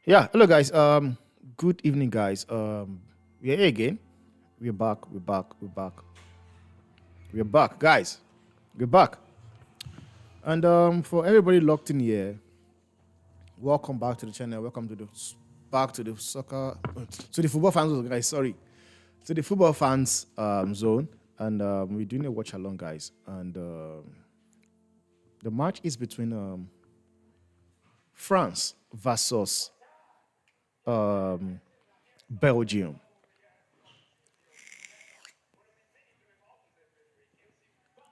Yeah, hello guys. Good evening, guys. We're here again. We're back. We're back. We're back. We're back, guys. We're back. And for everybody locked in here, welcome back to the channel. Welcome to the back to the soccer to the football fans zone, guys. Sorry, to the football fans zone. And we're doing a watch along, guys. And the match is between France versus um, Belgium.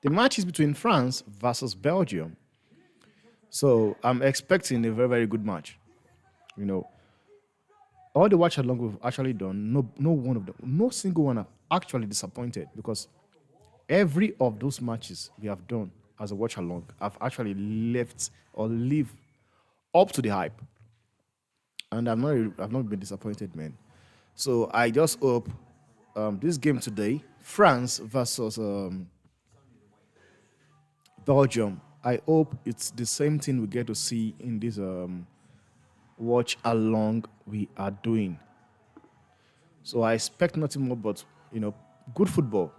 The match is between France versus Belgium. So I'm expecting a very, very good match. You know, all the watch along we've actually done, no one of them, no single one have actually disappointed because every of those matches we have done as a watch along have actually left or live up to the hype. And I've not been disappointed, man. So I just hope this game today, France versus Belgium. I hope it's the same thing we get to see in this watch along we are doing. So I expect nothing more but good football.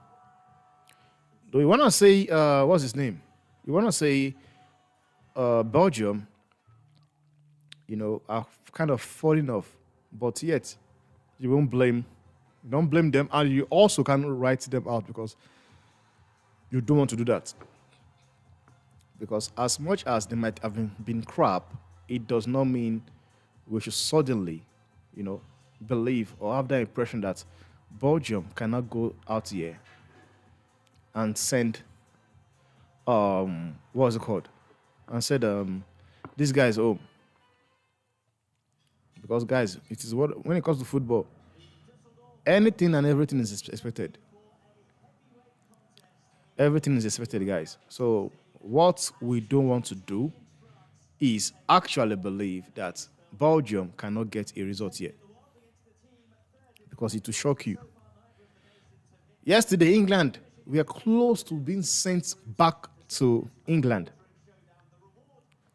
Do you wanna say what's his name? You wanna say Belgium? Are kind of falling off, but yet you won't blame. You don't blame them, and you also can't write them out because you don't want to do that. Because as much as they might have been crap, it does not mean we should suddenly, you know, believe or have the impression that Belgium cannot go out here and send what's it called? And said this guy is home. Because guys, it is what when it comes to football, anything and everything is expected. Everything is expected, guys. So what we don't want to do is actually believe that Belgium cannot get a result yet because it will shock you. Yesterday, England, we are close to being sent back to England.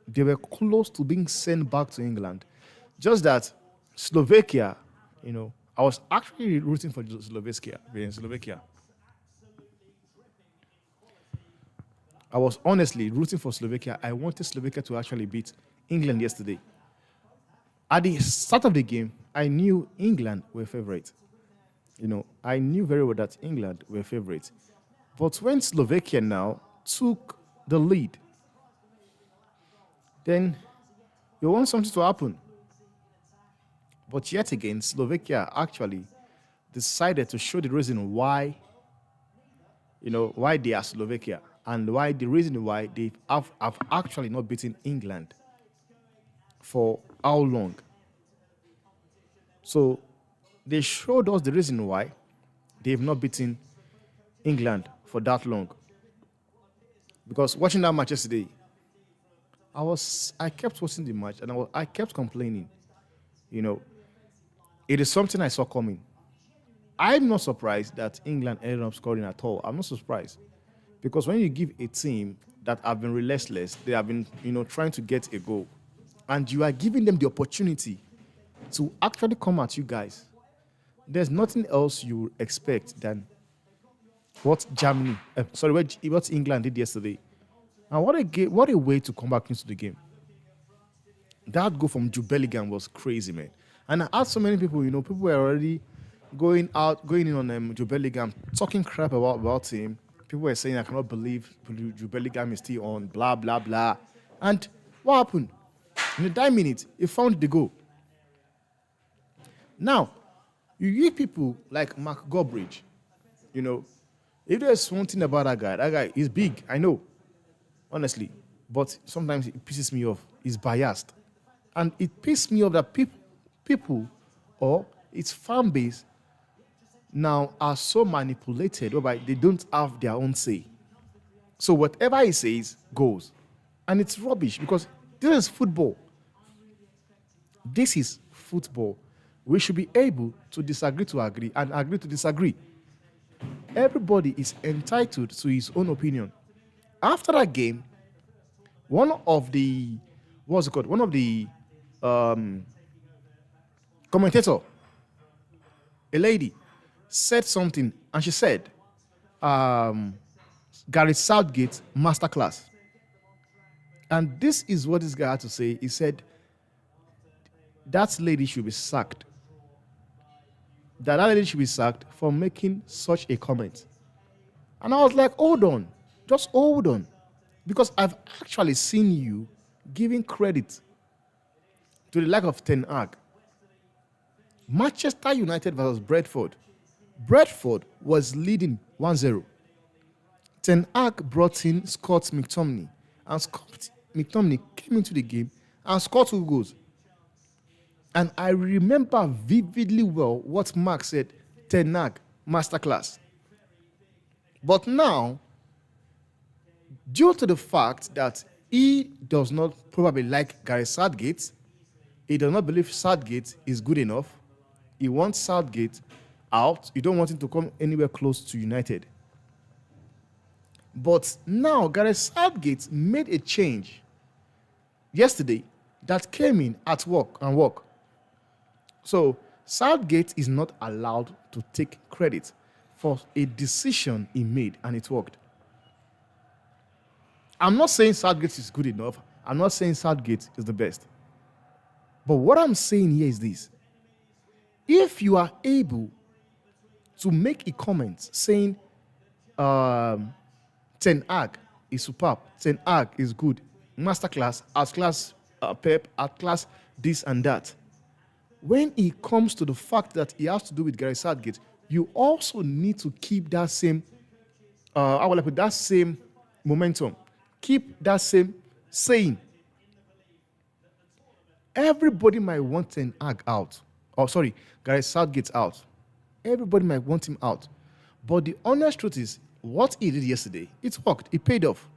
They were close to being sent back to England. Just that Slovakia, I was actually rooting for Slovakia. I was honestly rooting for Slovakia. I wanted Slovakia to actually beat England yesterday. At the start of the game, I knew England were favorite. I knew very well that England were favorite. But when Slovakia now took the lead, then you want something to happen. But yet again, Slovakia actually decided to show the reason why, why they are Slovakia and why the reason why they have actually not beaten England for how long. So they showed us the reason why they've not beaten England for that long. Because watching that match yesterday, I kept watching the match and I kept complaining. It is something I saw coming. I'm not surprised that England ended up scoring at all. I'm not surprised. Because when you give a team that have been relentless, they have been, trying to get a goal, and you are giving them the opportunity to actually come at you guys, there's nothing else you expect than what what England did yesterday. And what a way to come back into the game. That goal from Jude Bellingham was crazy, man. And I asked so many people, people were already going in on Jude Bellingham, talking crap about him. People were saying, I cannot believe Jude Bellingham is still on, blah, blah, blah. And what happened? In the 9 minutes, he found the goal. Now, you hear people like Mark Gobridge, if there's one thing about that guy is big, I know, honestly. But sometimes it pisses me off. He's biased. And it pisses me off that people or its fan base now are so manipulated whereby they don't have their own say. So whatever he says goes. And it's rubbish because this is football. This is football. We should be able to disagree to agree and agree to disagree. Everybody is entitled to his own opinion. After that game, one of the Commentator, a lady, said something, and she said, Gary Southgate masterclass. And this is what this guy had to say. He said, that lady should be sacked. That lady should be sacked for making such a comment. And I was like, hold on. Just hold on. Because I've actually seen you giving credit to the lack of Ten Hag. Manchester United versus Brentford. Brentford was leading 1-0. Ten Hag brought in Scott McTominay. And Scott McTominay came into the game and scored 2 goals. And I remember vividly well what Mark said, Ten Hag, masterclass. But now, due to the fact that he does not probably like Gary Southgate, he does not believe Southgate is good enough, he wants Southgate out, you don't want him to come anywhere close to United. But now, Gary Southgate made a change yesterday that came in at work. So Southgate is not allowed to take credit for a decision he made, and it worked. I'm not saying Southgate is good enough. I'm not saying Southgate is the best. But what I'm saying here is this. If you are able to make a comment saying Ten Hag is superb, Ten Hag is good, masterclass, as-class Pep, as-class this and that, when it comes to the fact that he has to do with Gary Southgate, you also need to keep that same, that same momentum. Keep that same saying. Everybody might want Ten Hag out. Gary Southgate out. Everybody might want him out. But the honest truth is, what he did yesterday, it worked. It paid off.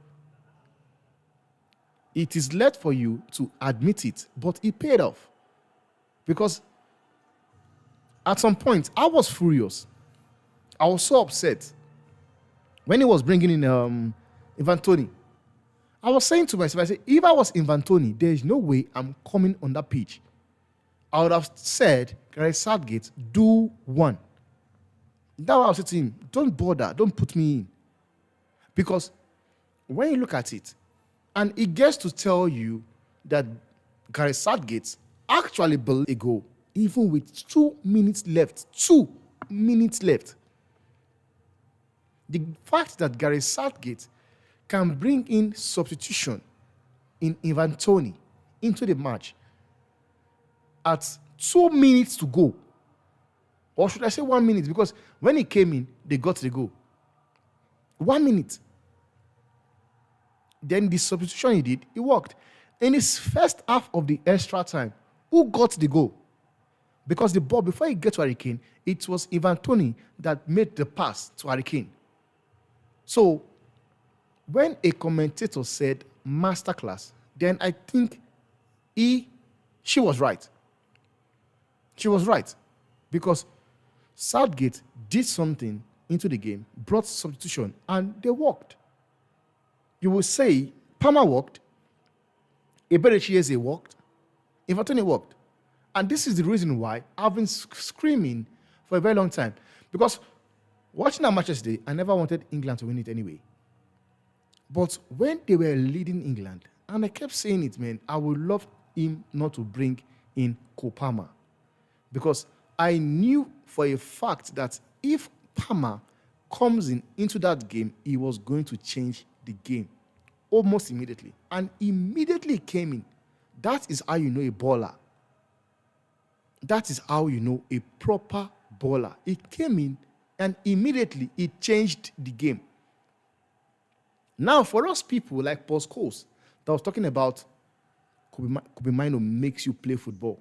It is left for you to admit it, but it paid off. Because at some point, I was furious. I was so upset when he was bringing in Ivan Toney. I was saying to myself, I said, if I was Ivan Toney, there is no way I'm coming on that pitch. I would have said, Gary Southgate, do one. That's why I said to him, don't bother, don't put me in. Because when you look at it, and it gets to tell you that Gary Southgate actually believed a goal, even with 2 minutes left. 2 minutes left. The fact that Gary Southgate can bring in substitution in Ivan Toney into the match at 2 minutes to go, or should I say 1 minute, because when he came in, they got the goal. 1 minute. Then the substitution he did, it worked. In his first half of the extra time, who got the goal? Because the ball, before he gets to Harry Kane, it was Ivan Toney that made the pass to Harry Kane. So, when a commentator said masterclass, then I think she was right. She was right. Because Southgate did something into the game, brought substitution, and they worked. You will say, Palmer worked, Eberechieze worked, Ivan Toney worked. And this is the reason why I've been screaming for a very long time. Because watching that match yesterday, I never wanted England to win it anyway. But when they were leading England, and I kept saying it, man, I would love him not to bring in Palmer. Because I knew for a fact that if Palmer comes into that game, he was going to change the game almost immediately. And immediately came in. That is how you know a baller. That is how you know a proper baller. It came in and immediately it changed the game. Now, for us people like Paul Scholes, that was talking about Kobe Mino makes you play football.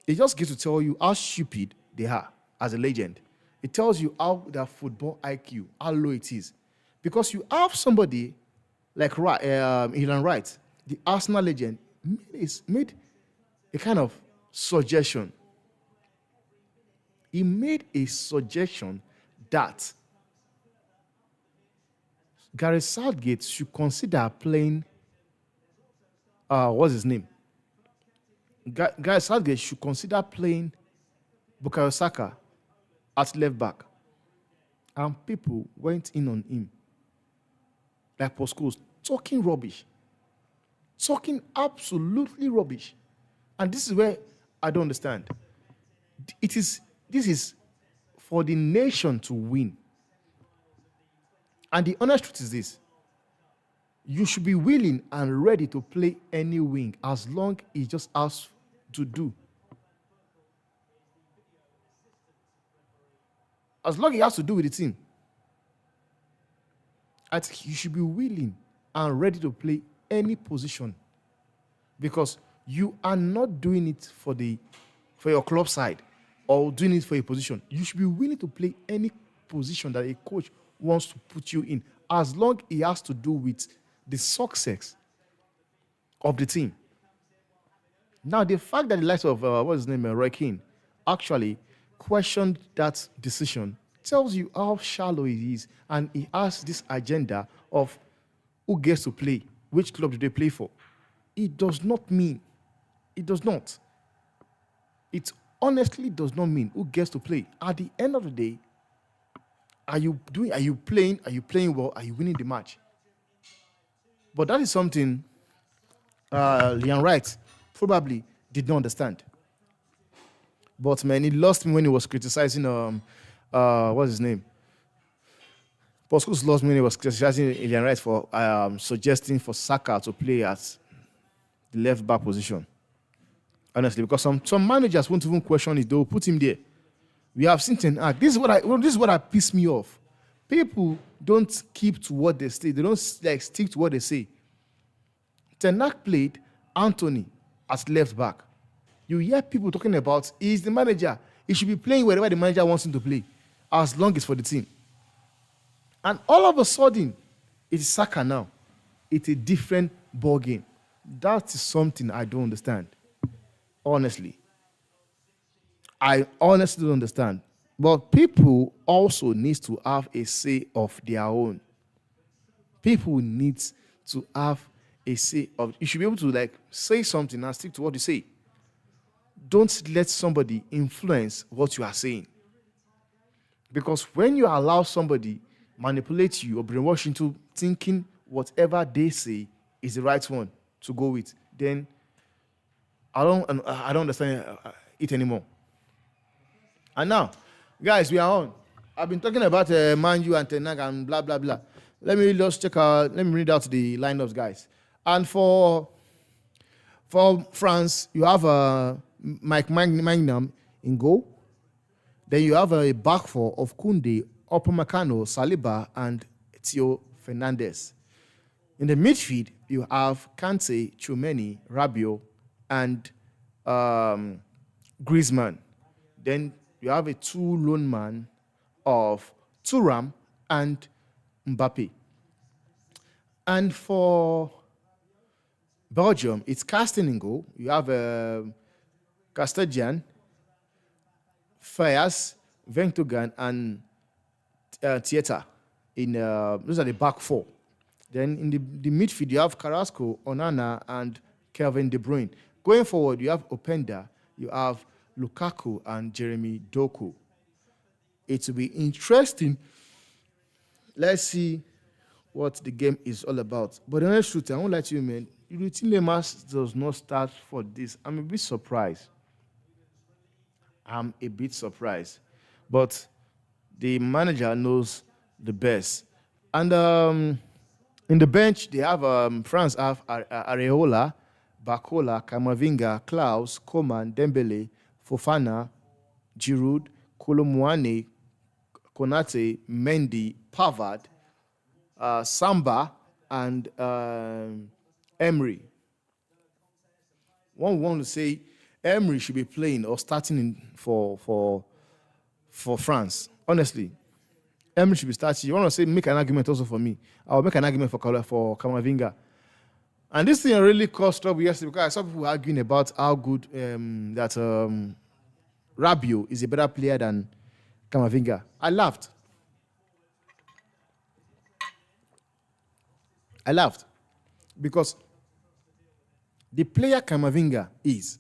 It just gets to tell you how stupid they are as a legend. It tells you how their football IQ, how low it is. Because you have somebody like Ilan Wright, the Arsenal legend, made a kind of suggestion. He made a suggestion that Gary Southgate should consider playing, what's his name? Guys, Southgate should consider playing Bukayo Saka at left back. And people went in on him, like Postcodes, talking rubbish. Talking absolutely rubbish. And this is where I don't understand. This is for the nation to win. And the honest truth is this: you should be willing and ready to play any wing as long as it just asks to do. As long as it has to do with the team. I think you should be willing and ready to play any position, because you are not doing it for your club side or doing it for a position. You should be willing to play any position that a coach wants to put you in, as long as it has to do with the success of the team. Now, the fact that the likes of what's his name, Roy Keane, actually questioned that decision tells you how shallow he is, and he has this agenda of who gets to play, which club do they play for. It does not mean, it does not. It honestly does not mean who gets to play. At the end of the day, are you playing well? Are you winning the match? But that is something Leon Wright probably did not understand. But man, he lost me when he was criticizing what's his name? Postcodes lost me when he was criticizing Leon Wright for suggesting for Saka to play at the left back position. Honestly, because some managers won't even question it; they'll put him there. We have seen Ten Hag. This is what pissed me off. People don't keep to what they say. They don't stick to what they say. Ten Hag played Anthony as left back. You hear people talking about he's the manager. He should be playing wherever the manager wants him to play, as long as for the team. And all of a sudden, it's Saka now. It's a different ball game. That is something I don't understand. Honestly. I honestly don't understand. But people also need to have a say of their own. People need to have a say of. You should be able to say something and stick to what you say. Don't let somebody influence what you are saying. Because when you allow somebody manipulate you or brainwash into thinking whatever they say is the right one to go with, then I don't understand it anymore. And now, guys, we are on. I've been talking about Man U and Ten Hag and blah, blah, blah. Let me read out the lineups, guys. And for France, you have Mike Magnum in goal. Then you have a back four of Koundé, Upamecano, Saliba, and Theo Fernandez. In the midfield, you have Kante, Tchouameni, Rabiot, and Griezmann. Then you have a two lone man of Thuram and Mbappe. And for Belgium, it's Castagne in goal. You have Castellan, Fayas, Ventogan, and Tieta. Those are the back four. Then in the midfield, you have Carrasco, Onana, and Kevin De Bruyne. Going forward, you have Openda, you have Lukaku, and Jeremy Doku. It will be interesting. Let's see what the game is all about. But the honest truth, I won't lie to you, man. Routine Lemas does not start for this. I'm a bit surprised. But the manager knows the best. And in the bench, they have France have Areola, Bakola, Kamavinga, Klaus, Coman, Dembele, Fofana, Giroud, Kolomuani, Konate, Mendy, Pavard, Samba, and Emery. One want to say Emery should be playing or starting for France. Honestly, Emery should be starting. You want to say make an argument also for me? I'll make an argument for Kamavinga. And this thing really caused trouble yesterday because I saw people arguing about how good that Rabiot is a better player than Kamavinga. I laughed because the player Kamavinga is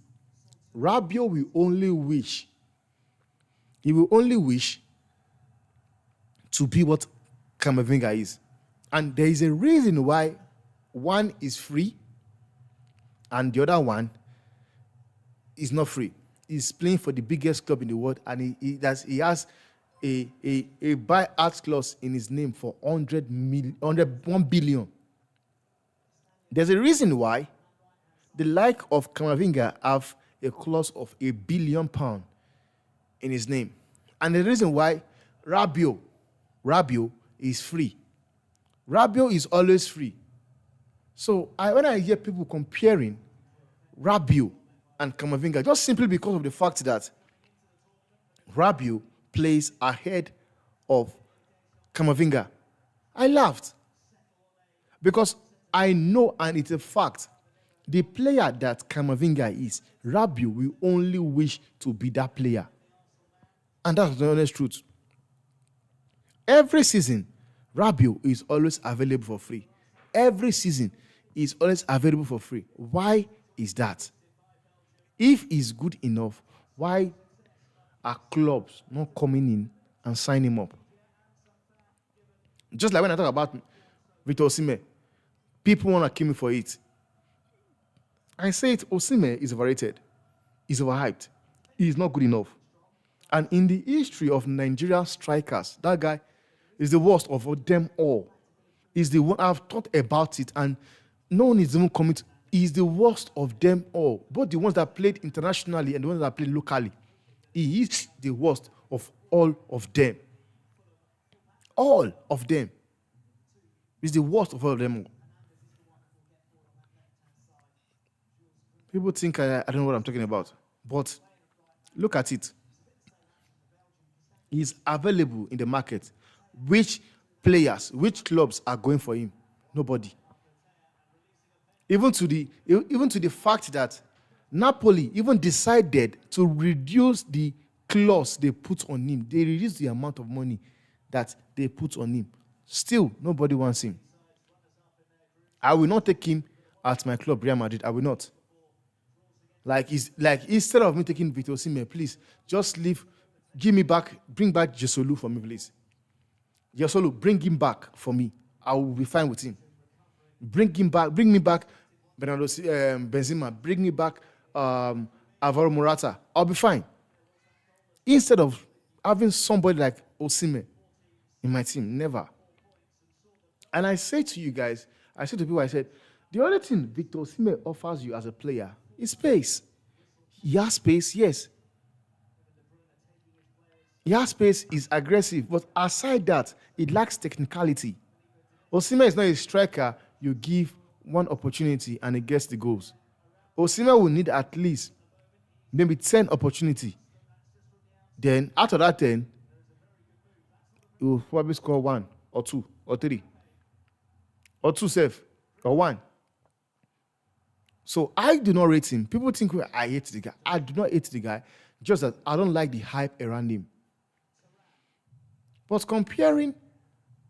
Rabiot will only wish. He will only wish to be what Camavinga is. And there is a reason why one is free and the other one is not free. He's playing for the biggest club in the world, and he has a buyout clause in his name for 1 billion. There's a reason why the like of Camavinga have a clause of £1 billion in his name. And the reason why Rabiot is free. Rabiot is always free. So when I hear people comparing Rabiot and Camavinga, just simply because of the fact that Rabiot plays ahead of Camavinga, I laughed. Because I know, and it's a fact, the player that Camavinga is, Rabiot will only wish to be that player. And that's the honest truth. Every season, Rabiot is always available for free. Every season is always available for free. Why is that? If he's good enough, why are clubs not coming in and signing him up? Just like when I talk about Victor Osimhen, people want to kill me for it. I say it, Osimhen is overrated. He's overhyped. He is not good enough. And in the history of Nigeria strikers, that guy is the worst of them all. He's the one, I've thought about it, and no one is even coming to. He's the worst of them all. Both the ones that played internationally and the ones that played locally. He is the worst of all of them. All of them. He's the worst of all of them all. People think I don't know what I'm talking about. But look at it. He's available in the market. Which players, which clubs are going for him? Nobody. Even to the fact that Napoli even decided to reduce the clause they put on him. They reduced the amount of money that they put on him. Still, nobody wants him. I will not take him at my club, Real Madrid. I will not. Like instead of me taking Victor Osimhen, please just leave. Bring back Jesolu for me, please. Jesolu, bring him back for me. I will be fine with him. Bring me back Bernardo Benzema. Bring me back Alvaro Morata. I'll be fine. Instead of having somebody like Osimhen in my team, never. And I say to you guys, I say to people, I said, the only thing Victor Osimhen offers you as a player is space. He has space, yes. He has space, is aggressive, but aside that, it lacks technicality. Osimhen is not a striker you give one opportunity and he gets the goals. Osimhen will need at least maybe 10 opportunity. Then after that 10, he will probably score 1 or 2 or 3 or 2 safe or 1. So I do not rate him. People think I hate the guy. I do not hate the guy, just that I don't like the hype around him. But comparing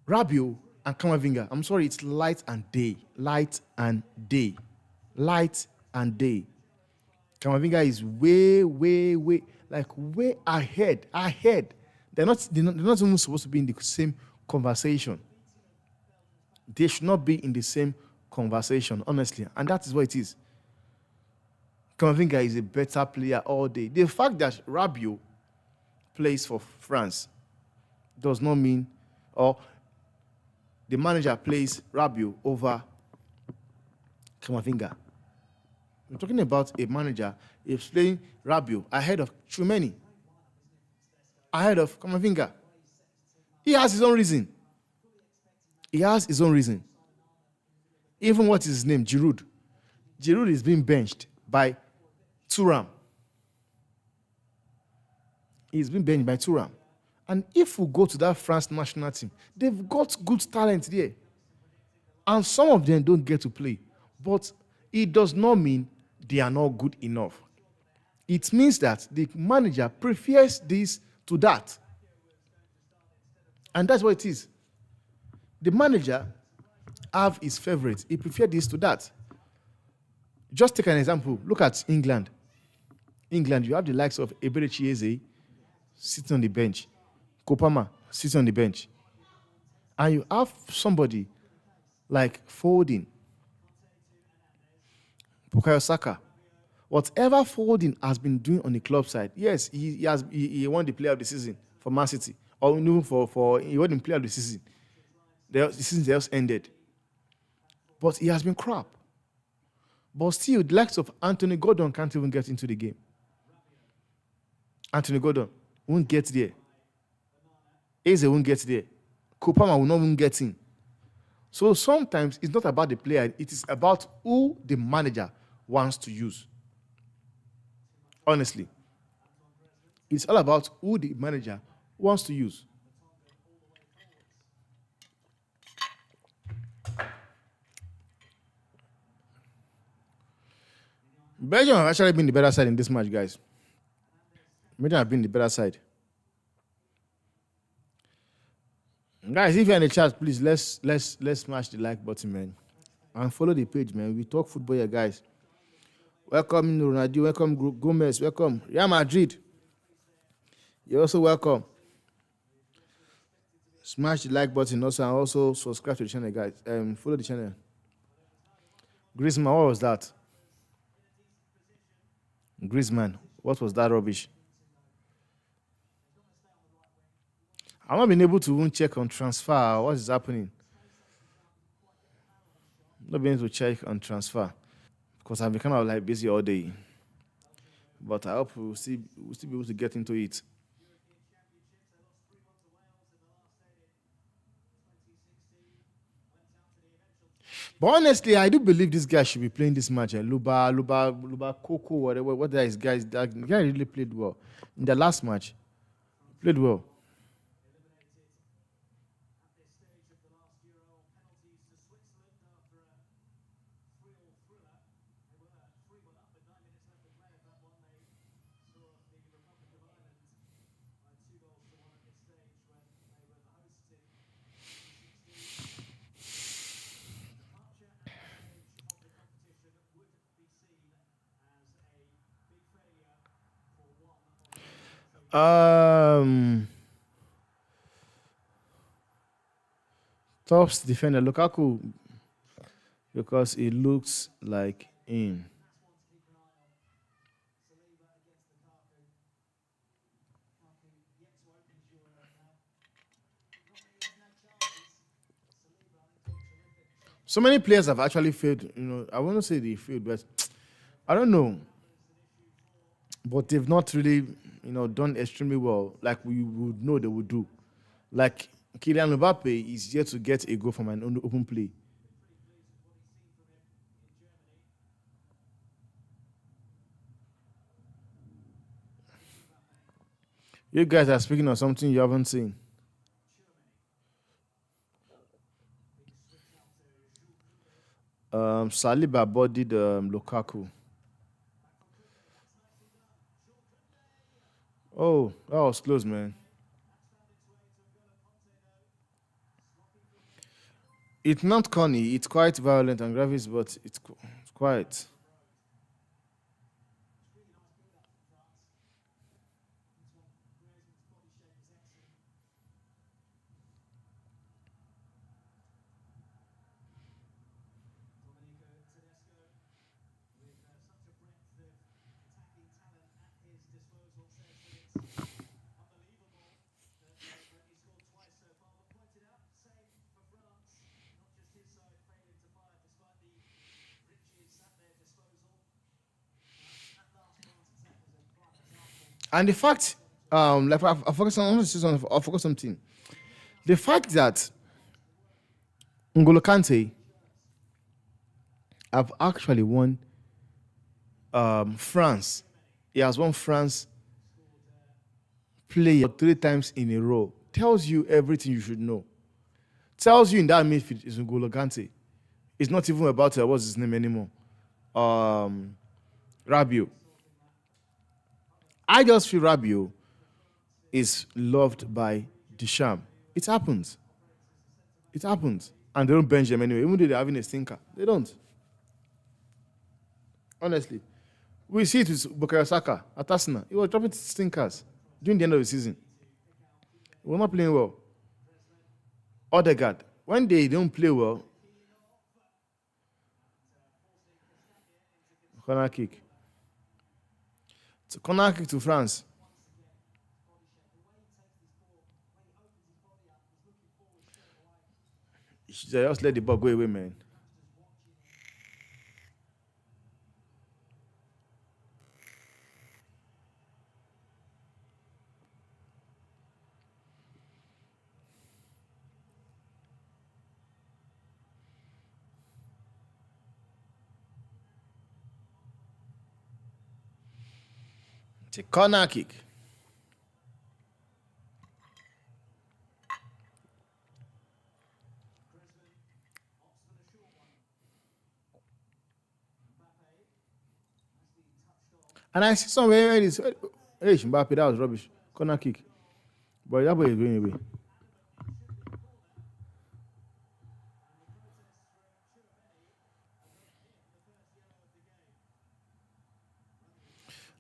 Rabiot and Camavinga, I'm sorry, it's light and day. Light and day. Light and day. Camavinga is way ahead. They're not even supposed to be in the same conversation. They should not be in the same conversation, honestly. And that is what it is. Camavinga is a better player all day. The fact that Rabiot plays for France does not mean, or the manager plays Rabiot over Camavinga. We're talking about a manager is playing Rabiot ahead of Tchouameni, ahead of Camavinga. He has his own reason. Even what is his name? Giroud. Giroud is being benched by Thuram. He's been benched by Thuram. And if we go to that France national team, they've got good talent there. And some of them don't get to play. But it does not mean they are not good enough. It means that the manager prefers this to that. And that's what it is. The manager have his favorites. He prefers this to that. Just take an example. Look at England. England, you have the likes of Eberechi Eze sitting on the bench, Kopama sitting on the bench, and you have somebody like Foden, Bukayo Saka. Whatever Foden has been doing on the club side, yes, he won the player of the season for Man City, or no, for he won the player of the season. The season just ended, but he has been crap. But still, the likes of Anthony Gordon can't even get into the game. Anthony Gordon won't get there. Eze won't get there. Kopama will not even get in. So sometimes it's not about the player, it is about who the manager wants to use. Honestly, it's all about who the manager wants to use. Belgium have actually been the better side in this match, guys. Belgium have been the better side. Guys, if you're in the chat, please let's smash the like button, man, and follow the page, man. We talk football here, guys. Welcome Ronaldo, welcome Gomez, welcome Real Madrid. You're also welcome. Smash the like button also, and also subscribe to the channel, guys. Follow the channel. Griezmann, what was that? Griezmann, what was that rubbish? I've not been able to even check on transfer. What is happening? Not being able to check on transfer because I've been kind of like busy all day. But I hope we'll still be able to get into it. But honestly, I do believe this guy should be playing this match. Luba, Coco, whatever. What that is, guys? That guy really played well in the last match. Played well. Top defender Lukaku, because it looks like him. So many players have actually failed. I want to say they failed, but I don't know. But they've not really, done extremely well, like we would know they would do. Like Kylian Mbappe is yet to get a goal from an open play. You guys are speaking of something you haven't seen. Saliba bodied Lukaku. Oh, that was close, man. It's not corny. It's quite violent and graphics, but it's quite. And the fact, like I focus on something. The fact that N'Golo Kante have actually won France. He has won France player 3 times in a row. Tells you everything you should know. Tells you in that midfield is N'Golo Kante. It's not even about what's his name anymore. Rabiot. I just feel Rabiot is loved by Deschamps. It happens. It happens. And they don't bench them anyway. Even though they're having a stinker. They don't. Honestly. We see it with Bukayo Saka at Arsenal. He was dropping stinkers during the end of the season. He was not playing well. Odegaard, when they don't play well, corner kick. It's a corner kick to France. You should just let the ball go away, man. It's a corner kick. And I see somewhere where it is. Hey, Mbappe, that was rubbish. Corner kick. But that boy is going away.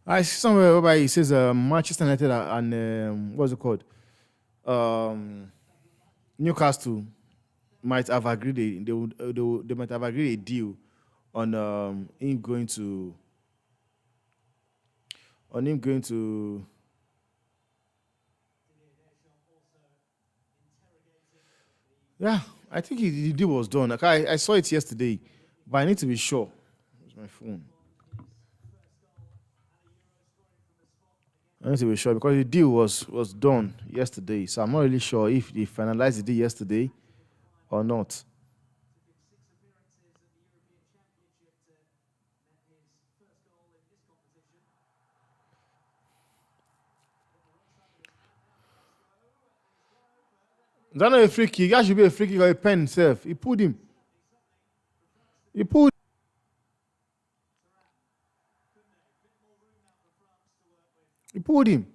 I see somewhere whereby it says Manchester United and what's it called? Newcastle might have agreed they might have agreed a deal on him going to yeah, I think the deal was done. Like I saw it yesterday, but I need to be sure. Where's my phone? I need to be sure because the deal was done yesterday, so I'm not really sure if they finalized the deal yesterday or not. That's not a free kick. That should be a free kick or a pen himself. He pulled him. He pulled. He pulled him.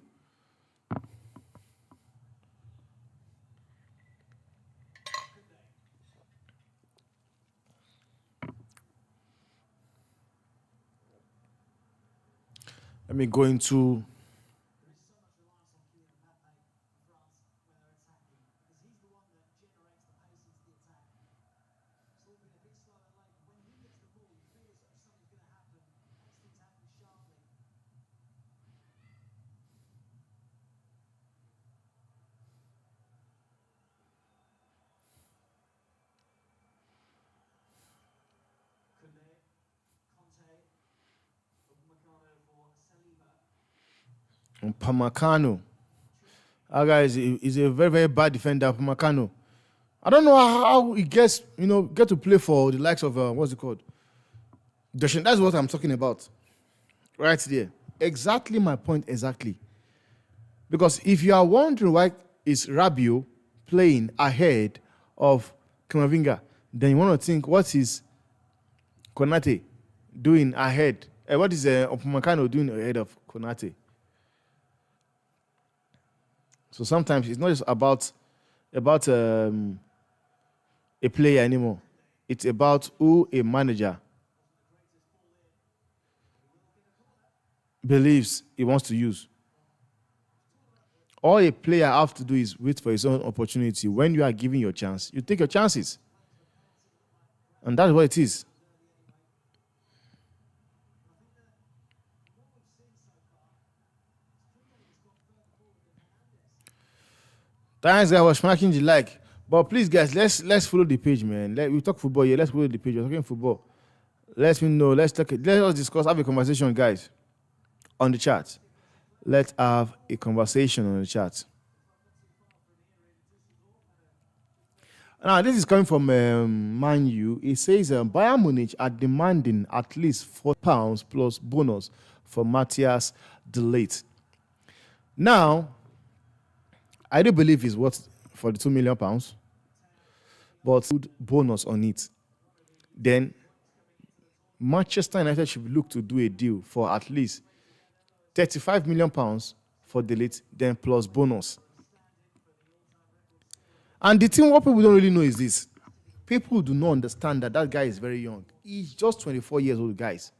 Let me go into. Pamecano. That guy is a very, very bad defender, Pamecano. I don't know how he gets, get to play for the likes of, what's it called? That's what I'm talking about. Right there. Exactly my point, exactly. Because if you are wondering why is Rabiot playing ahead of Kamavinga, then you want to think, what is Konate doing ahead? What is Upamecano doing ahead of Konate? So sometimes it's not just about a player anymore. It's about who a manager believes he wants to use. All a player have to do is wait for his own opportunity. When you are given your chance, you take your chances. And that's what it is. Thanks, guys, was smacking the like. But please, guys, let's follow the page, man. We talk football here. Let's follow the page. We're talking football. Let me know. Let us discuss. Have a conversation, guys, on the chat. Let's have a conversation on the chat. Now, this is coming from Man U. It says Bayern Munich are demanding at least £4 plus bonus for Matthias de Ligt. Now, I do believe it's worth £42 million, but good bonus on it. Then Manchester United should look to do a deal for at least £35 million for de Ligt, then plus bonus. And the thing what people don't really know is this. People do not understand that guy is very young. He's just 24 years old, guys.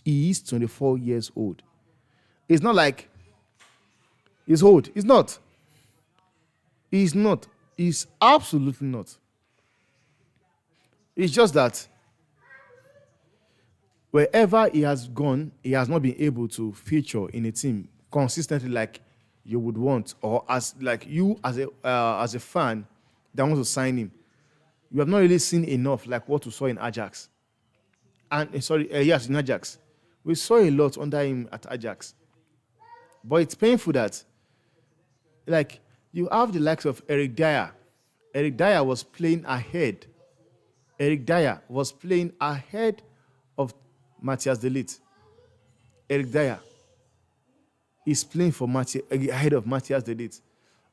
He is 24 years old. It's not like he's old. He's not. He's not. He's absolutely not. It's just that wherever he has gone, he has not been able to feature in a team consistently like you would want, or as like you as a fan that wants to sign him. You have not really seen enough like what we saw in Ajax. And yes, in Ajax, we saw a lot under him at Ajax. But it's painful that like you have the likes of Eric Dyer. Eric Dyer was playing ahead. Eric Dyer was playing ahead of Matthias De Ligt. Eric Dyer is playing for ahead of Matthias De Ligt.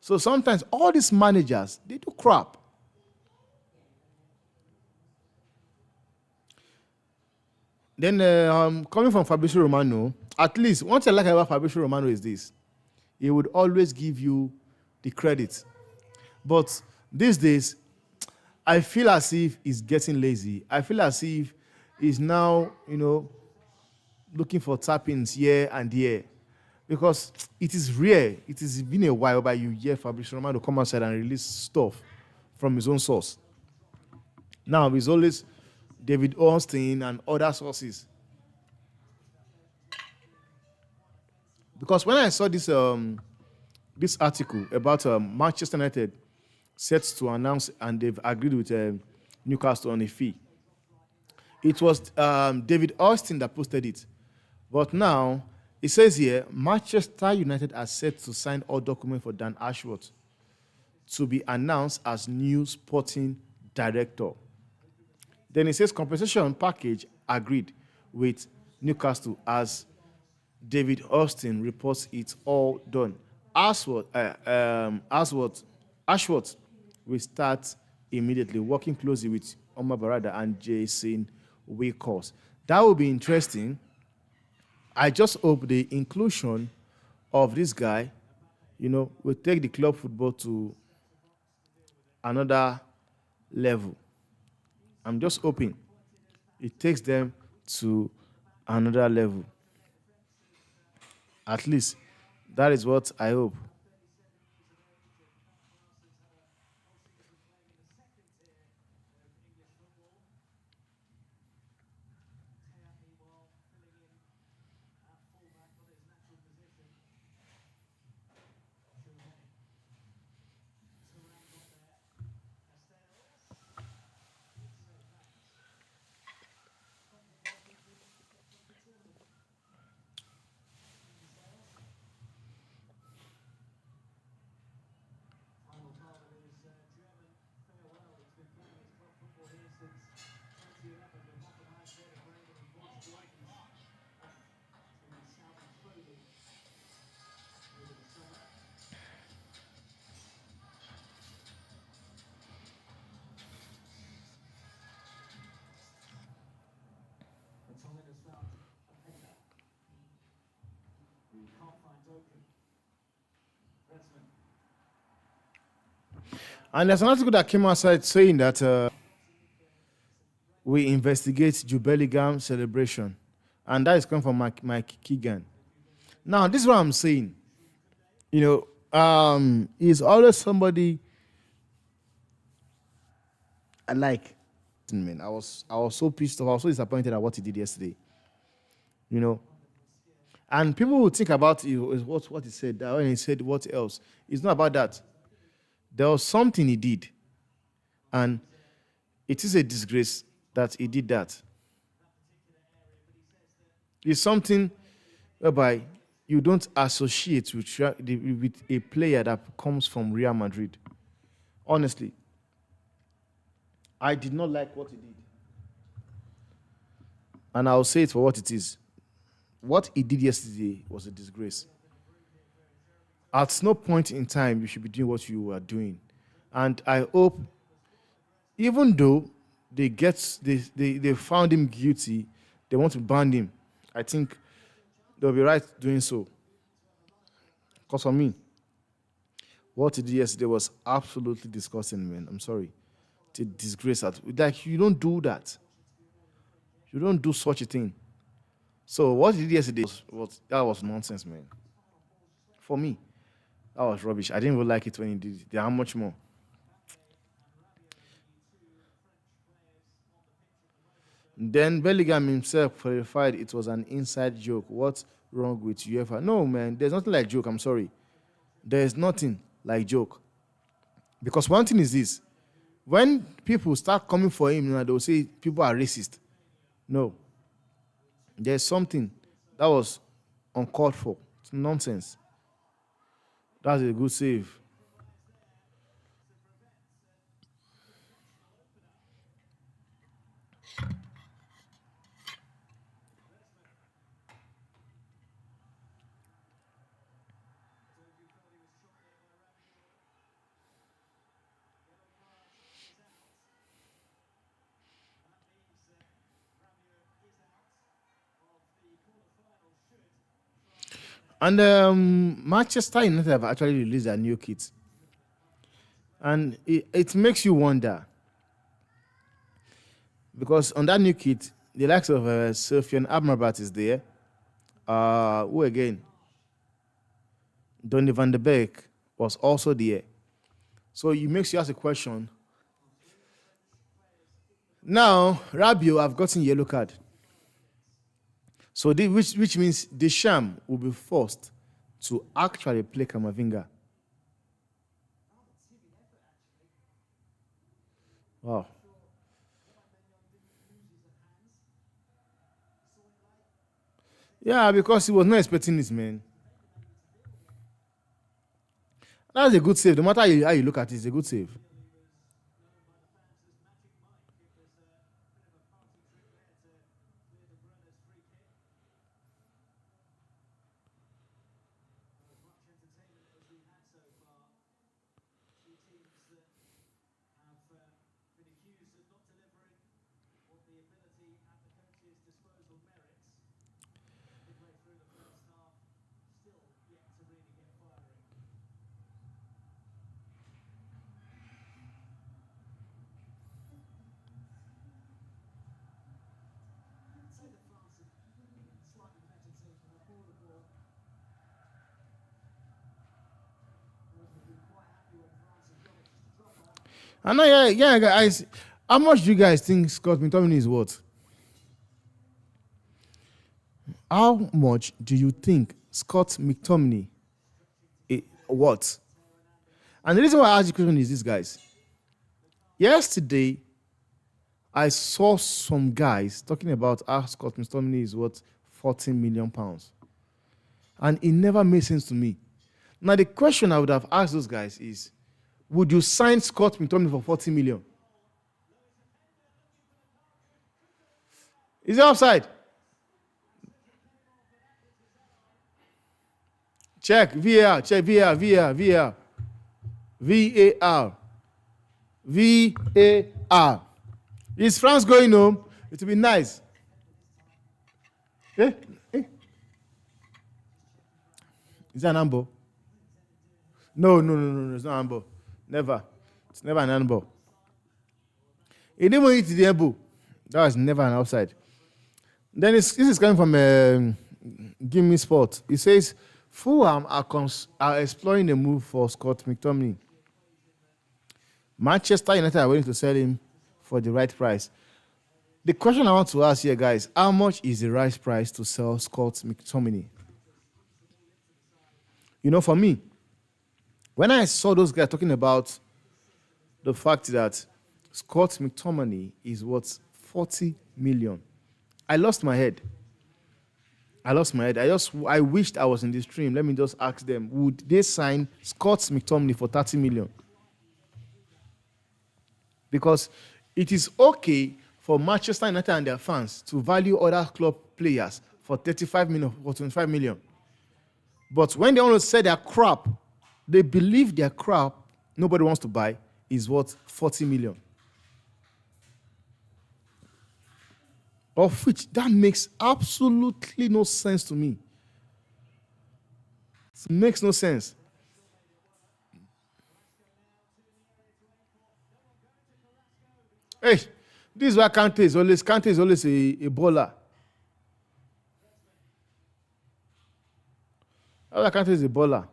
So sometimes all these managers, they do crap. Then coming from Fabrizio Romano, at least one thing I like about Fabrizio Romano is this. He would always give you the credit. But these days, I feel as if he's getting lazy. I feel as if he's now, looking for tap-ins here and there. Because it is rare. It has been a while by you hear Fabrizio Romano come outside and release stuff from his own source. Now, it's always David Ornstein and other sources. Because when I saw this article about Manchester United set to announce and they've agreed with Newcastle on a fee, it was David Austin that posted it. But now, it says here, Manchester United are set to sign all documents for Dan Ashworth to be announced as new sporting director. Then it says compensation package agreed with Newcastle as David Austin reports it's all done. Ashworth will start immediately working closely with Omar Barada and Jason Wilcox. That will be interesting. I just hope the inclusion of this guy, will take the club football to another level. I'm just hoping it takes them to another level. At least that is what I hope. And there's an article that came outside saying that we investigate Jude Bellingham celebration. And that is coming from Mike Keegan. Now, this is what I'm saying. He's always somebody I like. Man, I was so pissed off. I was so disappointed at what he did yesterday. And people will think about what he said. When he said what else, it's not about that. There was something he did, and it is a disgrace that he did that. It's something whereby you don't associate with a player that comes from Real Madrid. Honestly, I did not like what he did. And I'll say it for what it is. What he did yesterday was a disgrace. At no point in time you should be doing what you were doing. And I hope, even though they found him guilty, they want to ban him, I think they'll be right doing so. Because for me, what he did yesterday was absolutely disgusting, man. I'm sorry. It's a disgrace. Like, you don't do that. You don't do such a thing. So what he did yesterday that was nonsense, man. For me, that was rubbish. I didn't even like it when he did it. How much more? Then Bellingham himself clarified it was an inside joke. What's wrong with UEFA? No, man, there's nothing like joke. I'm sorry. There's nothing like joke. Because one thing is this: when people start coming for him, they'll say people are racist. No, there's something that was uncalled for. It's nonsense. That's a good save. And Manchester United have actually released a new kit. And it makes you wonder. Because on that new kit, the likes of Sofian Amrabat is there. Who again? Donny van de Beek was also there. So it makes you ask a question. Now, Rabiot have gotten yellow card. So which means Deschamps will be forced to actually play Camavinga. Wow. Yeah, because he was not expecting this, man. That's a good save. No matter how you look at it, it's a good save. I know, yeah, guys. How much do you guys think Scott McTominay is worth? How much do you think Scott McTominay is worth? And the reason why I ask the question is this, guys. Yesterday, I saw some guys talking about how Scott McTominay is worth £14 million. And it never made sense to me. Now, the question I would have asked those guys is, would you sign Scott McTominay for 40 million? Is it offside? Check VAR, check VAR, VAR, VAR. VAR. VAR. Is France going home? It will be nice. Eh? Eh? Is that an handball? No. It's not an handball. Never. It's never an handball. It didn't even hit the elbow. That was never an outside. Then this is coming from Give Me Sport. It says Fulham are exploring a move for Scott McTominay. Manchester United are willing to sell him for the right price. The question I want to ask here, guys, how much is the right price to sell Scott McTominay? You know, for me, when I saw those guys talking about the fact that Scott McTominay is worth 40 million, I lost my head. I wished I was in this stream. Let me just ask them, would they sign Scott McTominay for 30 million? Because it is okay for Manchester United and their fans to value other club players for 35 million or 25 million. But when they want to sell their crap, they believe their crap nobody wants to buy is worth 40 million. Of which that makes absolutely no sense to me. It makes no sense. Hey, this is why Kante is always a baller. All I can't is a baller.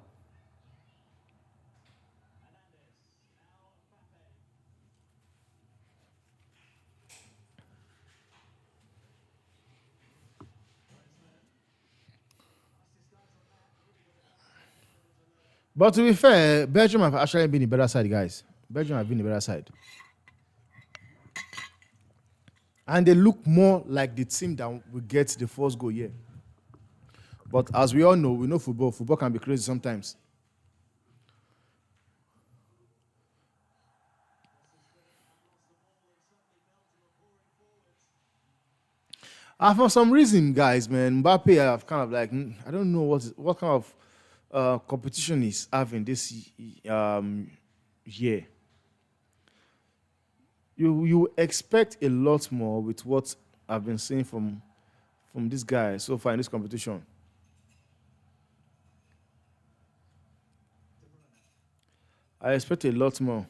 But to be fair, Belgium have actually been the better side, guys. Belgium have been the better side. And they look more like the team that will get the first goal here. But as we all know, we know football. Football can be crazy sometimes. And for some reason, guys, man, Mbappe have kind of like I don't know what kind of competition he's having this year. You expect a lot more with what I've been seeing from this guy so far in this competition. I expect a lot more.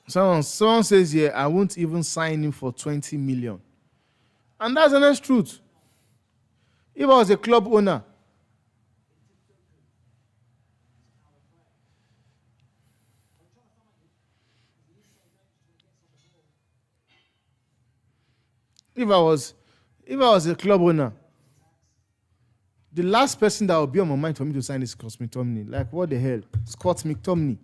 Someone says here, I won't even sign him for 20 million. And that's the honest truth. If I was a club owner, if I was if I was a club owner, the last person that would be on my mind for me to sign is Scott McTominay. Like what the hell? Scott McTominay.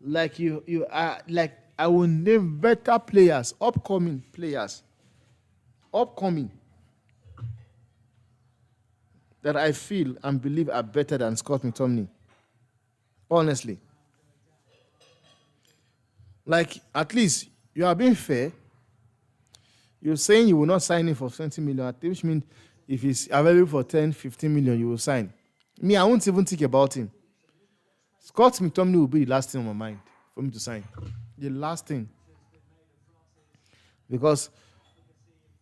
Like you are like I will name better players, upcoming that I feel and believe are better than Scott McTominay. Honestly. Like at least you are being fair. You're saying you will not sign him for 20 million, which means if he's available for 10, 15 million, you will sign. Me, I won't even think about him. Scott McTominay will be the last thing on my mind for me to sign. The last thing. Because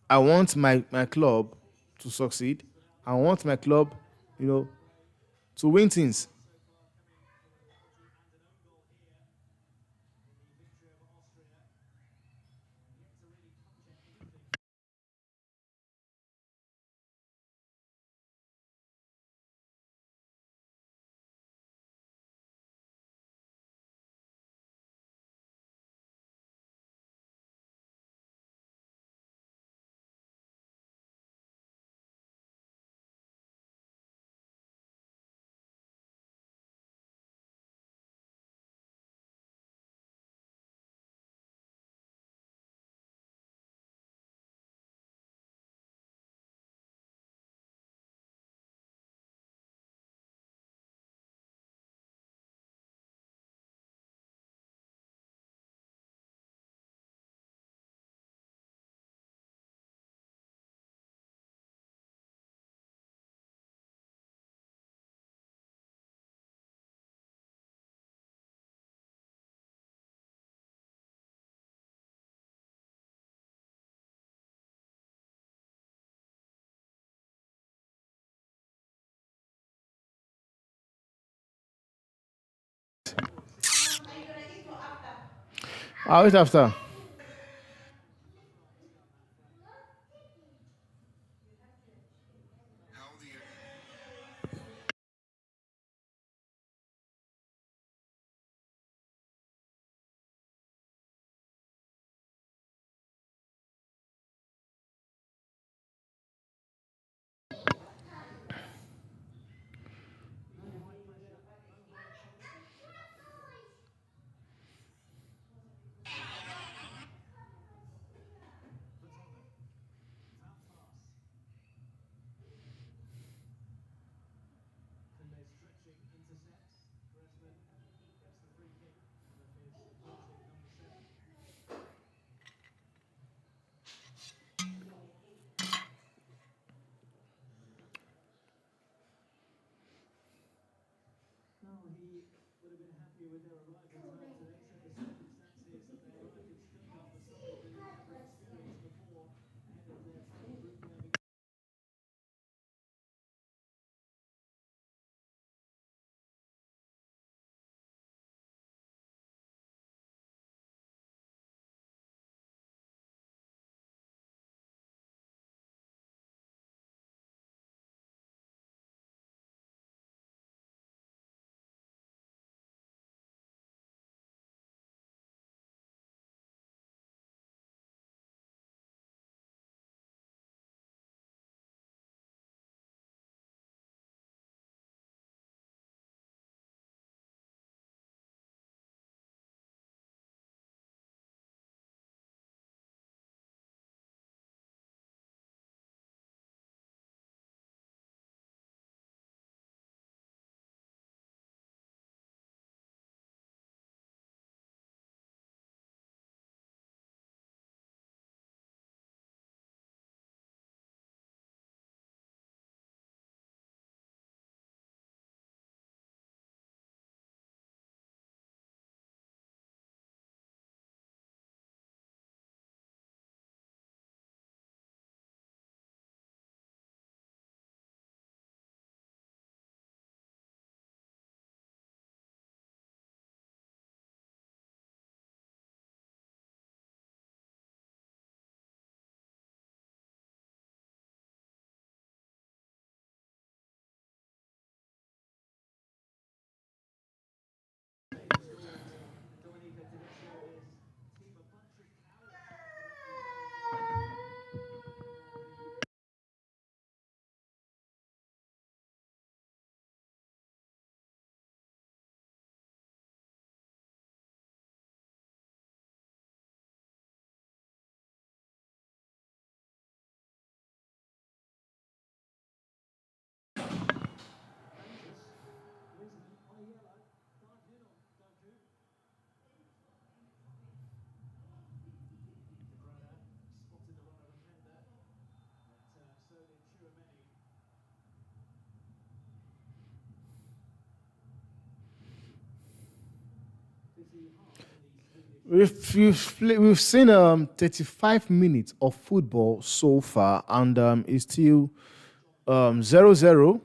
I want my club to succeed. I want my club, you know, to win things. I'll wait after. We've seen 35 minutes of football so far, and it's still 0-0.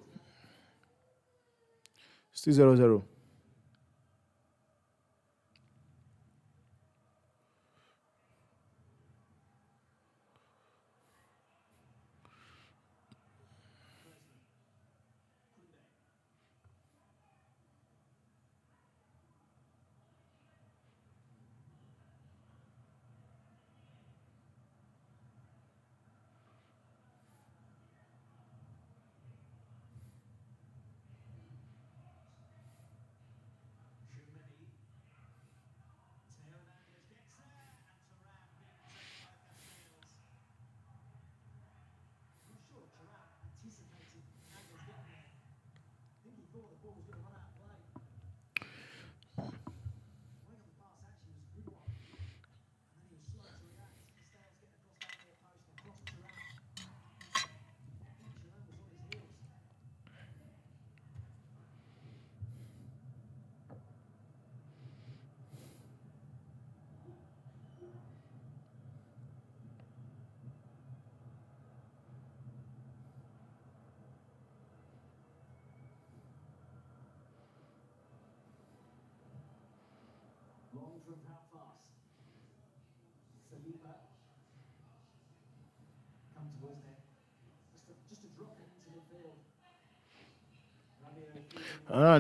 Still 0-0.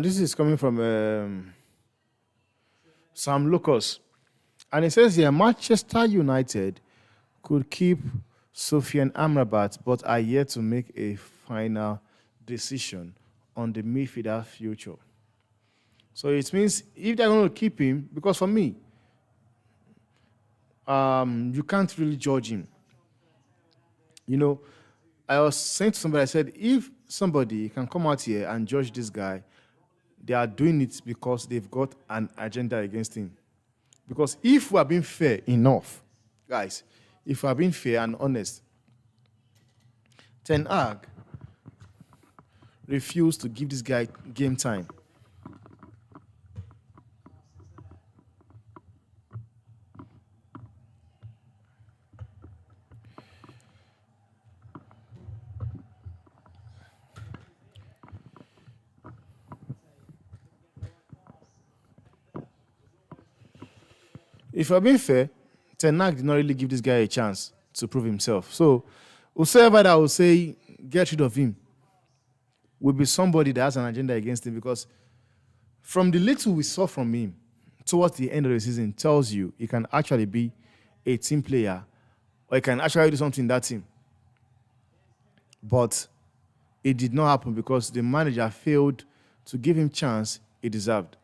This is coming from Sam Lucas. And it says here Manchester United could keep Sofian Amrabat, but are yet to make a final decision on the midfielder future. So it means if they're going to keep him, because for me, you can't really judge him. You know, I was saying to somebody, I said, if somebody can come out here and judge this guy, they are doing it because they've got an agenda against him. Because if we are being fair enough, guys, if we are being fair and honest, Ten Hag refused to give this guy game time. If we're being fair, Ten Hag did not really give this guy a chance to prove himself. So, whoever that will say get rid of him will be somebody that has an agenda against him, because from the little we saw from him towards the end of the season tells you he can actually be a team player, or he can actually do something in that team. But it did not happen because the manager failed to give him chance he deserved.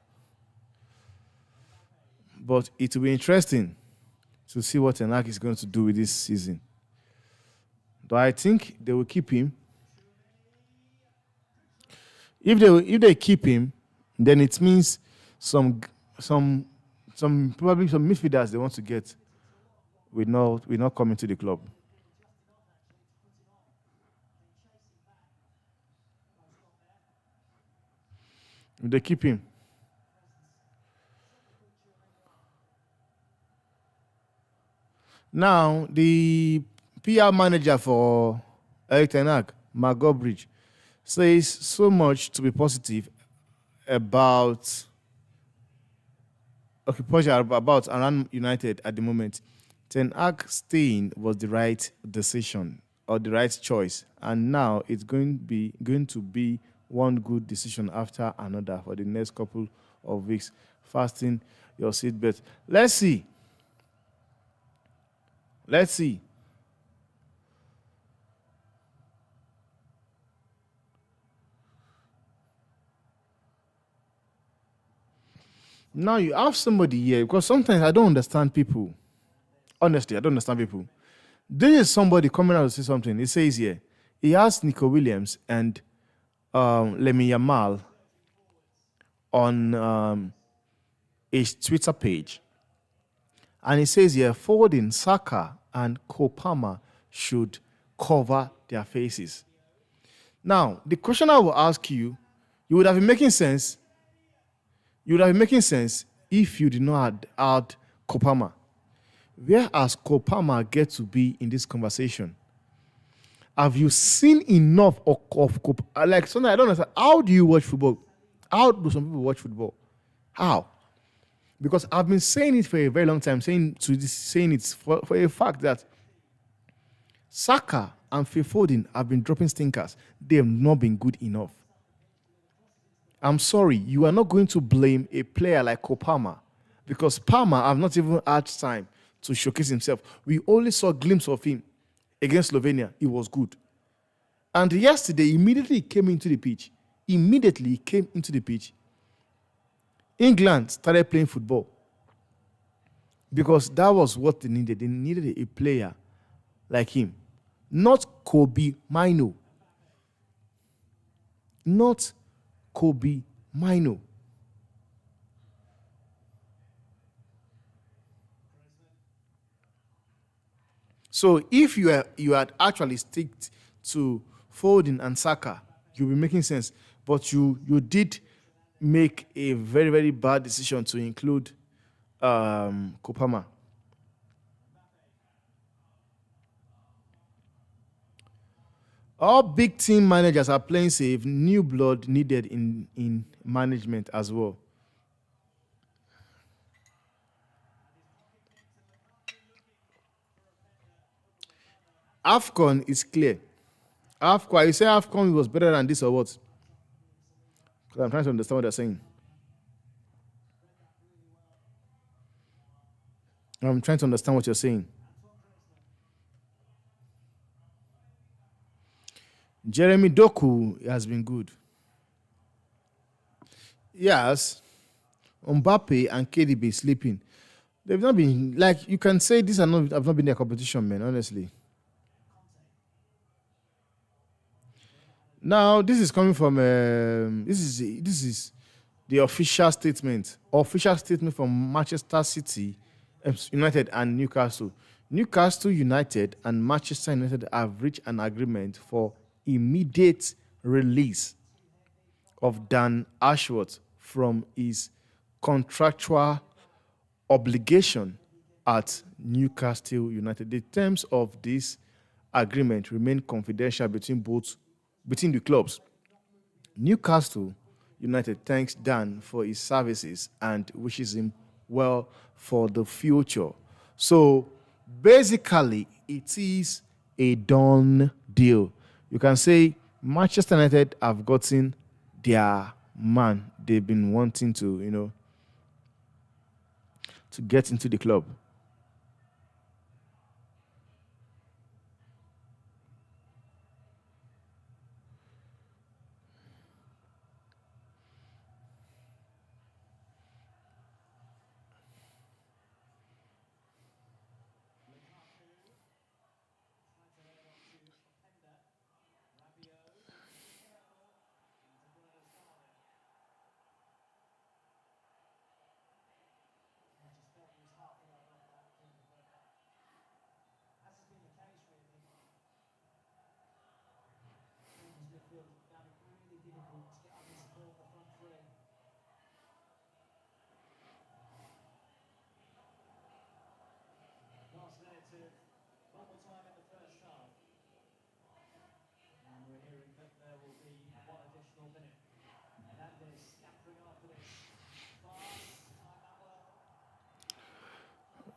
But it will be interesting to see what Ten Hag is going to do with this season. Though I think they will keep him. If they keep him, then it means some probably some midfielders they want to get will not come into the club. If they keep him. Now, the PR manager for Eric Ten Hag, Mark Goldbridge, says so much to be positive about around United at the moment. Ten Hag staying was the right decision or the right choice, and now it's going to be one good decision after another for the next couple of weeks. Fasten your seatbelt. Let's see. Now you have somebody here, because sometimes I don't understand people. Honestly, I don't understand people. There is somebody coming out to say something. It says here, he has Nico Williams and Lemmy Yamal on his Twitter page. And it says here, Foden, Saka, and Kopama should cover their faces. Now, the question I will ask you, you would have been making sense if you did not add Kopama. Where has Kopama get to be in this conversation? Have you seen enough of Kopama? Like, sometimes I don't understand. How do you watch football? How do some people watch football? How? Because I've been saying it for a very long time, saying it for a fact that Saka and Phil Foden have been dropping stinkers. They have not been good enough. I'm sorry, you are not going to blame a player like Kopama because Palmer have not even had time to showcase himself. We only saw a glimpse of him against Slovenia. It was good. And yesterday, immediately he came into the pitch. England started playing football because that was what they needed. They needed a player like him. Not Kobe Mino. Not Kobe Mino. So if you had actually stick to Foden and Saka, you'll be making sense. But you did make a very, very bad decision to include Kopama. All big team managers are playing safe. New blood needed in management as well. AFCON is clear. AFCON, you say AFCON was better than this or what? Because I'm trying to understand what they're saying. I'm trying to understand what you're saying. Jeremy Doku has been good. Yes, Mbappe and KDB sleeping. They've not been like you can say these have not been their competition, man. Honestly. Now this is coming from this is the official statement. Official statement from Manchester City, United and Newcastle. Newcastle United and Manchester United have reached an agreement for immediate release of Dan Ashworth from his contractual obligation at Newcastle United. The terms of this agreement remain confidential between the clubs. Newcastle United thanks Dan for his services and wishes him well for the future. So basically, it is a done deal. You can say Manchester United have gotten their man they've been wanting to, to get into the club.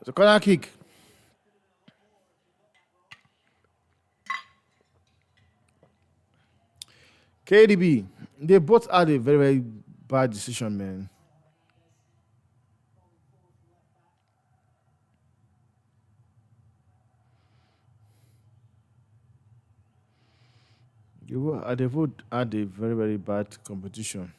The corner kick. KDB. They both had a very, very bad decision, man. They both had a very, very bad competition.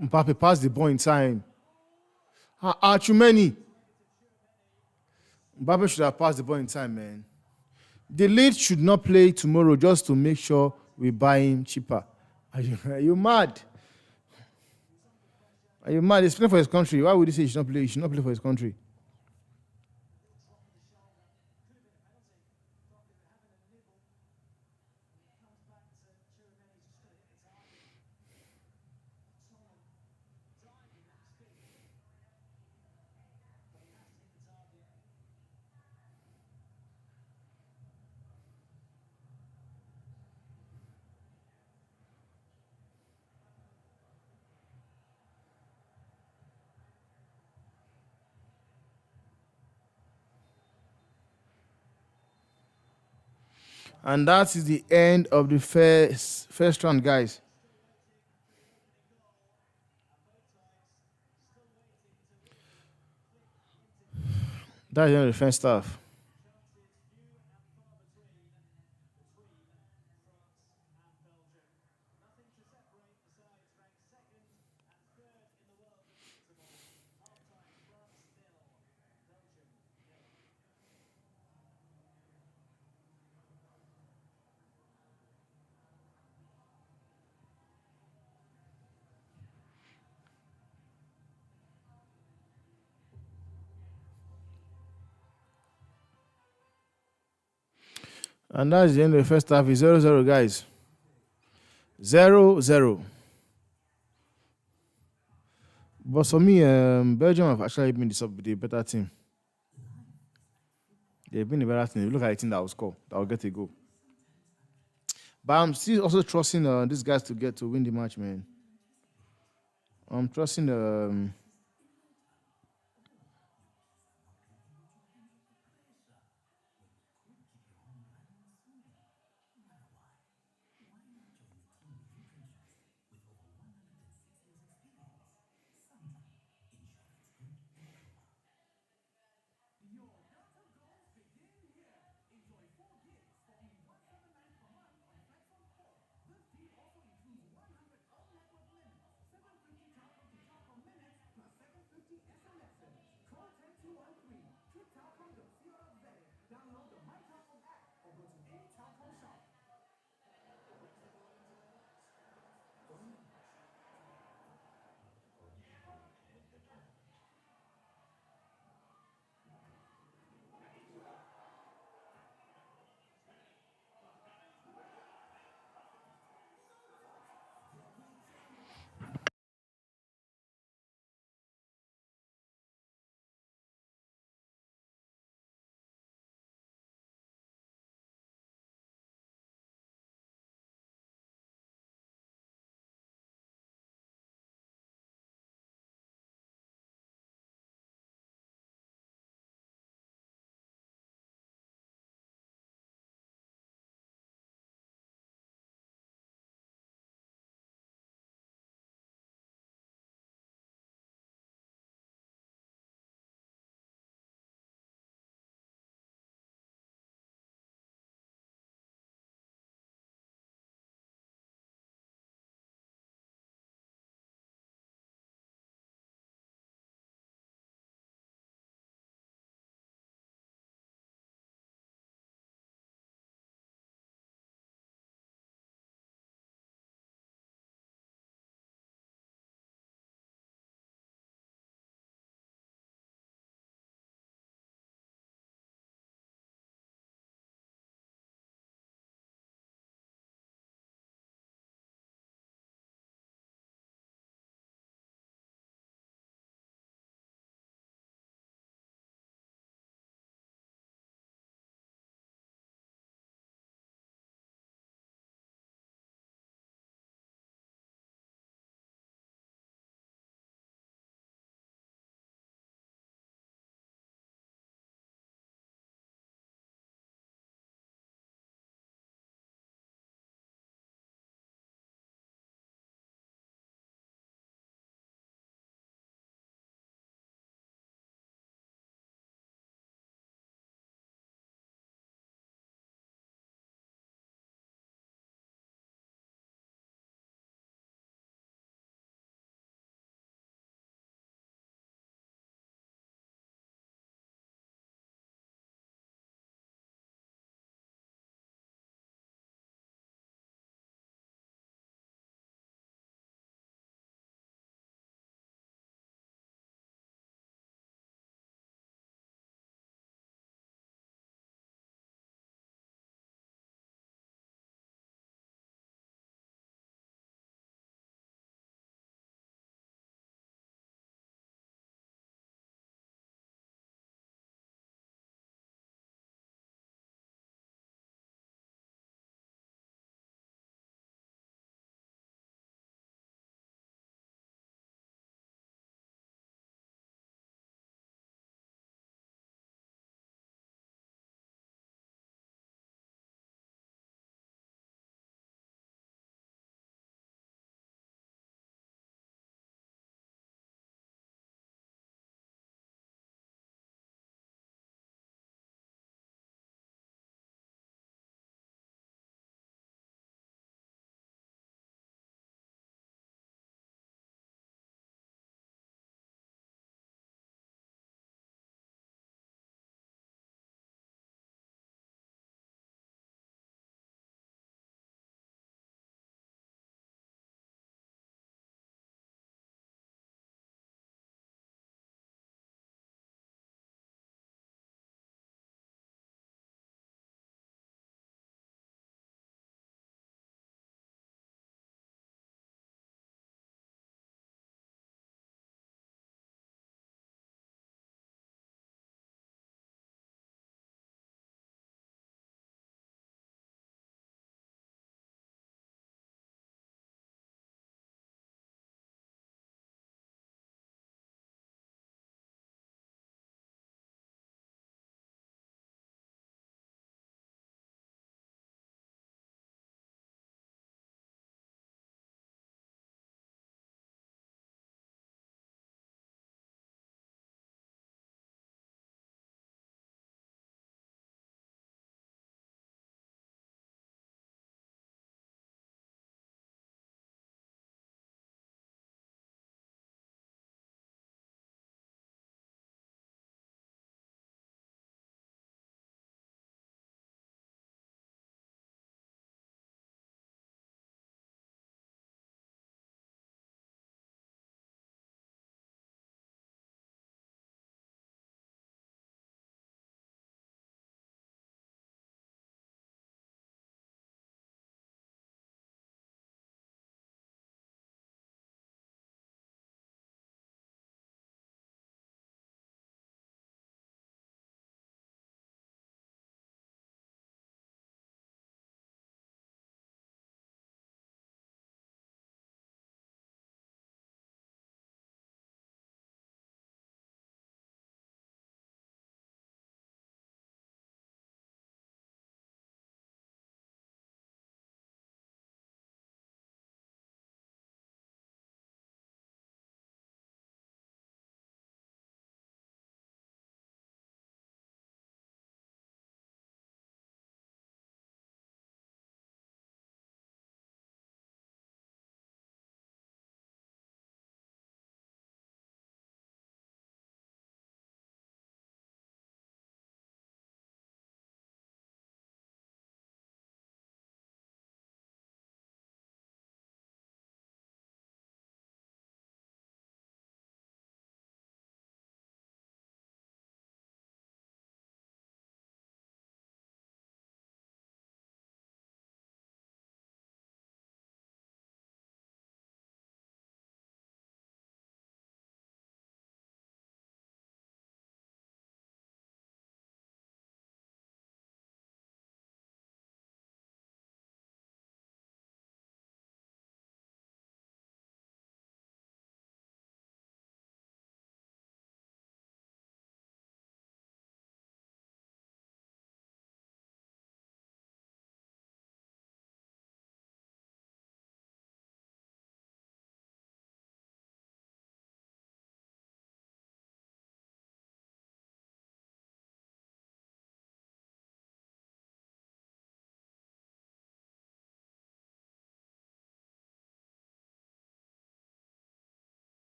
Mbappe passed the ball in time. Chumeni. Mbappe should have passed the ball in time, man. The lead should not play tomorrow just to make sure we buy him cheaper. Are you mad? Are you mad? He's playing for his country. Why would he say he should not play? He should not play for his country. And that is the end of the first round, guys. That's the end of the first half. And that's the end of the first half. It's 0-0, guys. 0-0. But for me, Belgium have actually been the better team. They've been the better team. If you look at the team that will score, that will get a goal. But I'm still also trusting these guys to get to win the match, man. I'm trusting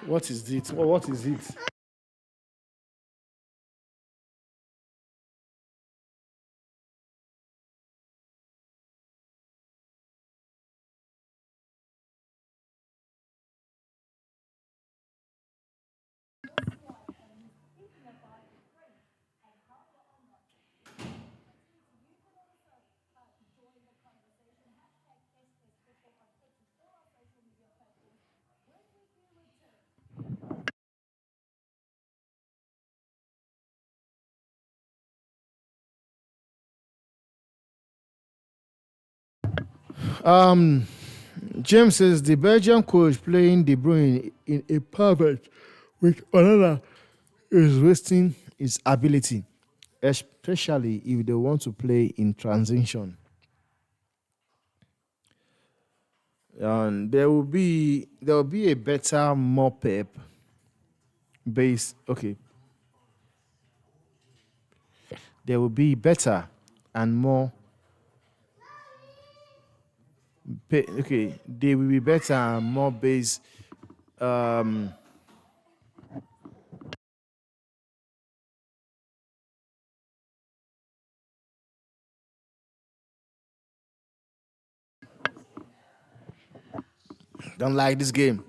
What is it? What is it? Um, James says the Belgian coach playing De Bruyne in a pivot with another is wasting his ability, especially if they want to play in transition. There will be a better, more pep base. Okay, there will be better and more. Okay, they will be better and more base. Um, don't like this game.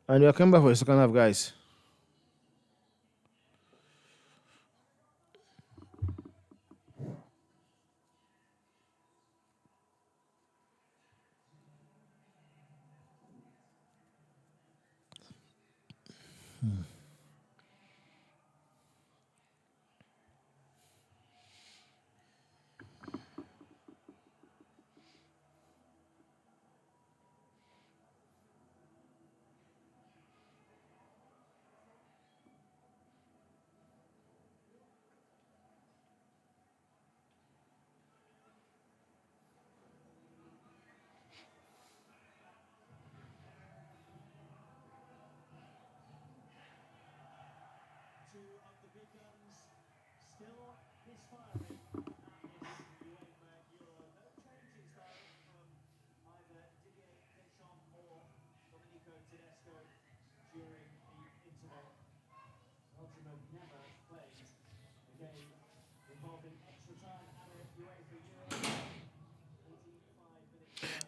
And you're coming back for the second half, guys.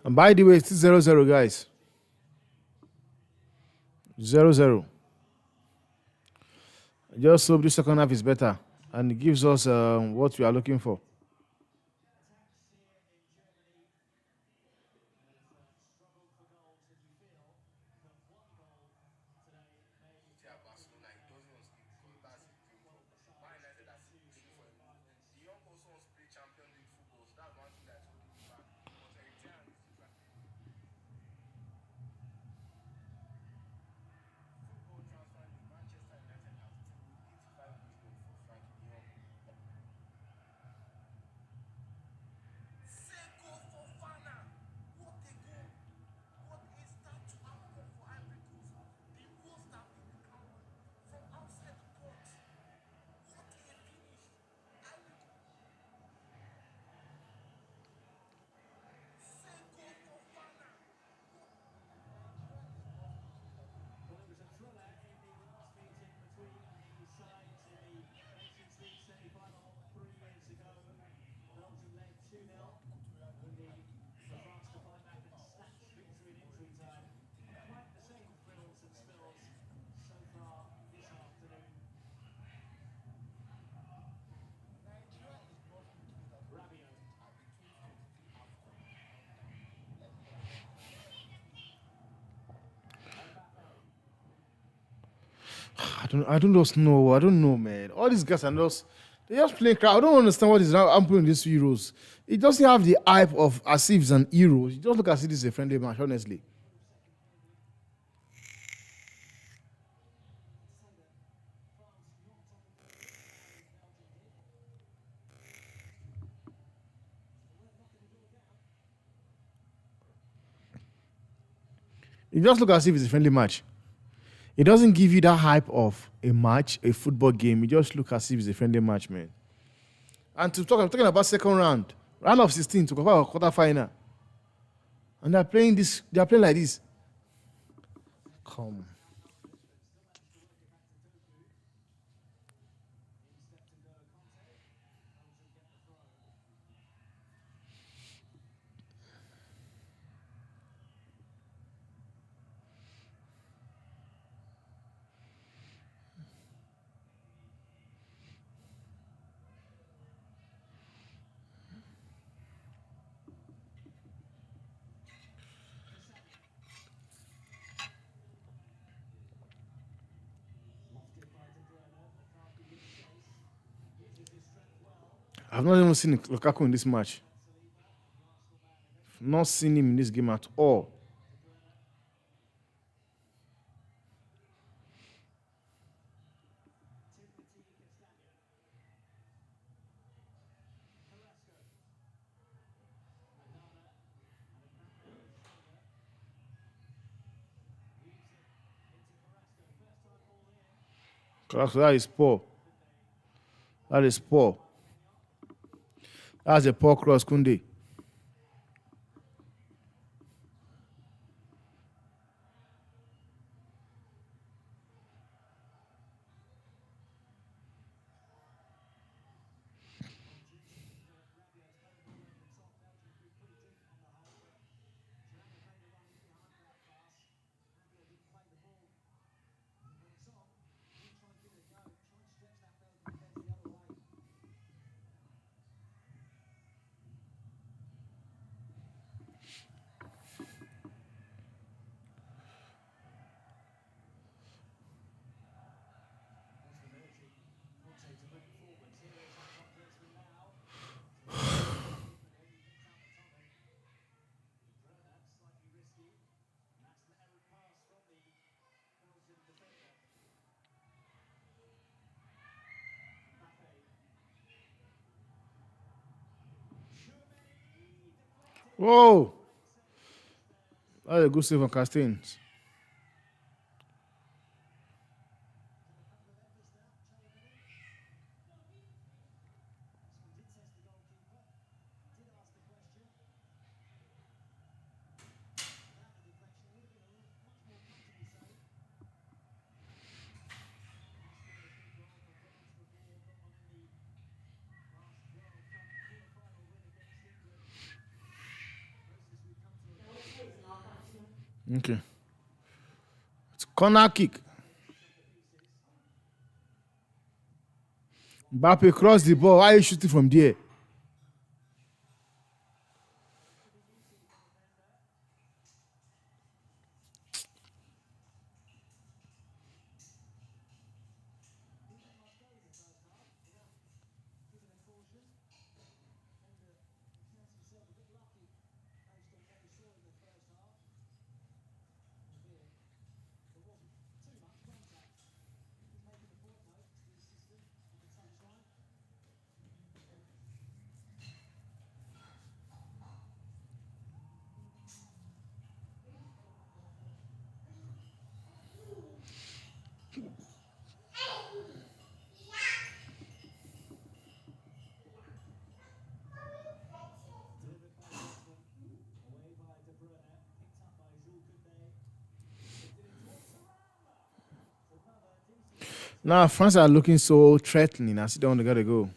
And by the way, it's 0-0, guys. 0-0. Just hope the second half is better and it gives us what we are looking for. I don't just know. I don't know, man. All these guys are just they just playing crap. I don't understand what is happening in these Euros. It doesn't have the hype of as if it's an Euro. You just look as if this is a friendly match, honestly. You just look as if it's a friendly match. It doesn't give you that hype of a match, a football game. You just look as if it's a friendly match, man. And I'm talking about second round of 16 to go for quarter final. And they're playing like this. Come. I've not even seen Lukaku in this match. Not seen him in this game at all. That is poor. That is poor. That's a poor cross, Kunde. Whoa! That's a good save on Castains. Okay. It's corner kick. Mbappe cross the ball. Why are you shooting from there? Now France are looking so threatening. I see them gotta go.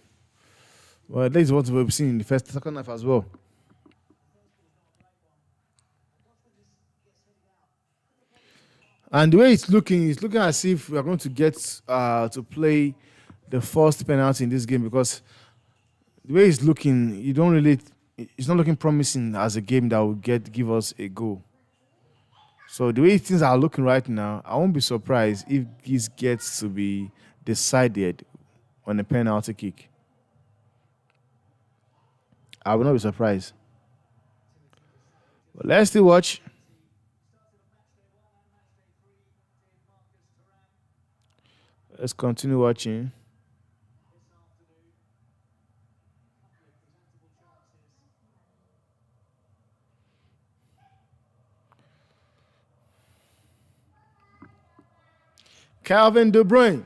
Well, that is what we've seen in the second half as well. And the way it's looking as if we are going to get to play the first penalty in this game because the way it's looking, you don't really. It's not looking promising as a game that will give us a goal. So the way things are looking right now, I won't be surprised if this gets to be decided on a penalty kick. I will not be surprised. But let's still watch. Let's continue watching. Calvin De Bruyne.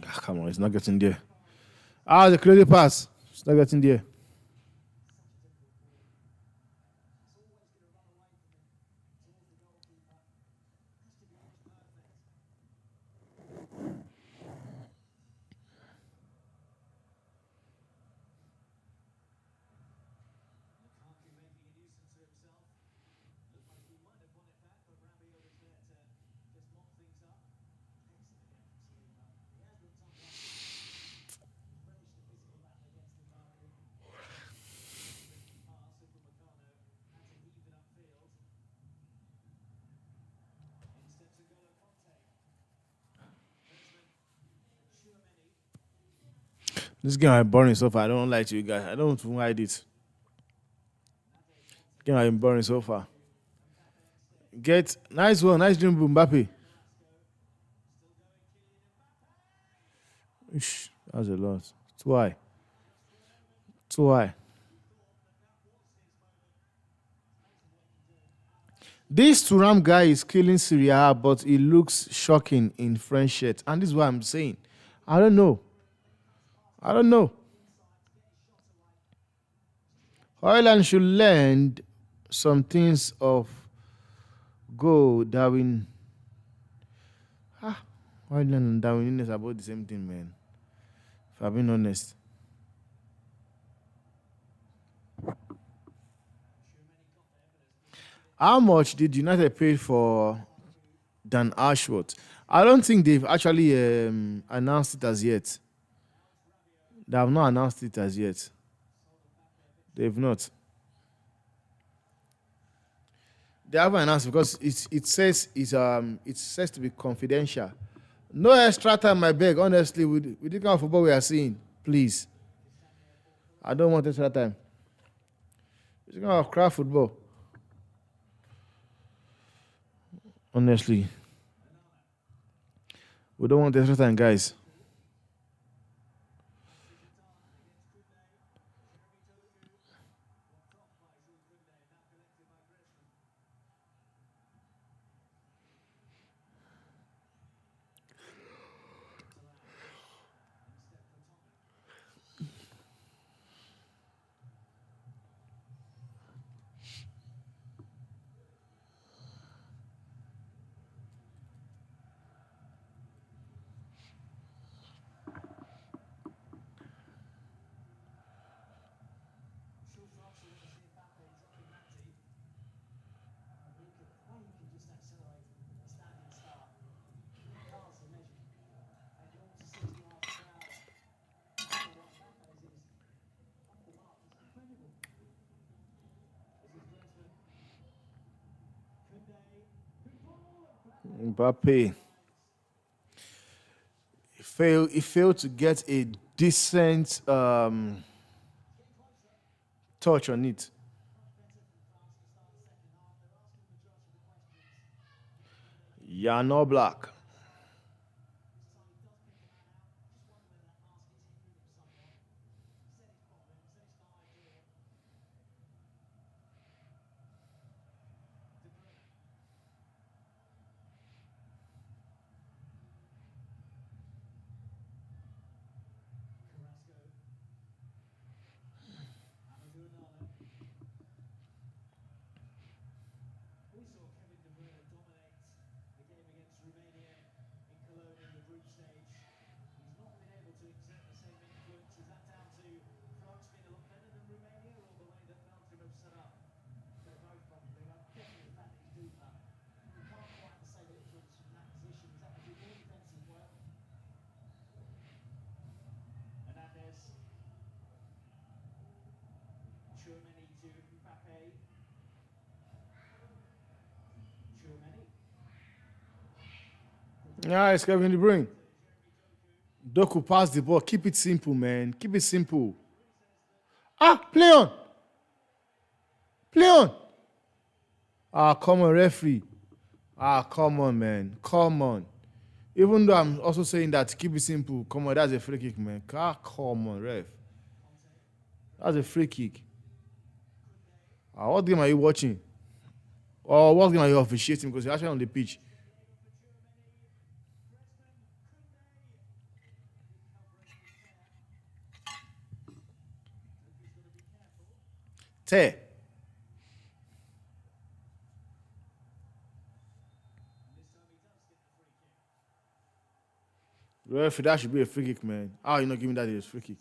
Ah, come on, it's not getting there. Ah, the crazy pass. It's not getting there. This game is boring so far. I don't like to you guys. I don't want to hide it. Game has been boring so far. Get nice one, nice dream, Mbappe. Ish, that's a lot. Too high. Too high. This Turam guy is killing Syria, but he looks shocking in French shirt. And this is what I'm saying. I don't know. I don't know. Ireland should learn some things of Go Darwin. Ireland and Darwin is about the same thing, man. If I'm being honest. How much did United pay for Dan Ashworth? I don't think they've actually announced it as yet. They have not announced it as yet. They've not. They haven't announced because it says to be confidential. No extra time, I beg. Honestly, with the kind of football we are seeing, please. I don't want extra time. It's kind of crap football. Honestly, we don't want extra time, guys. Mbappe he failed to get a decent touch on it. Yano Black. Nice, Kevin De Bruyne. Doku pass the ball. Keep it simple, man. Keep it simple. Ah, play on. Play on. Ah, come on, referee. Ah, come on, man. Come on. Even though I'm also saying that keep it simple. Come on, that's a free kick, man. Ah, come on, ref. That's a free kick. Ah, what game are you watching? Or what game are you officiating? Because you're actually on the pitch. Tear. Referee, that should be a free kick, man. How are you not giving that a free kick?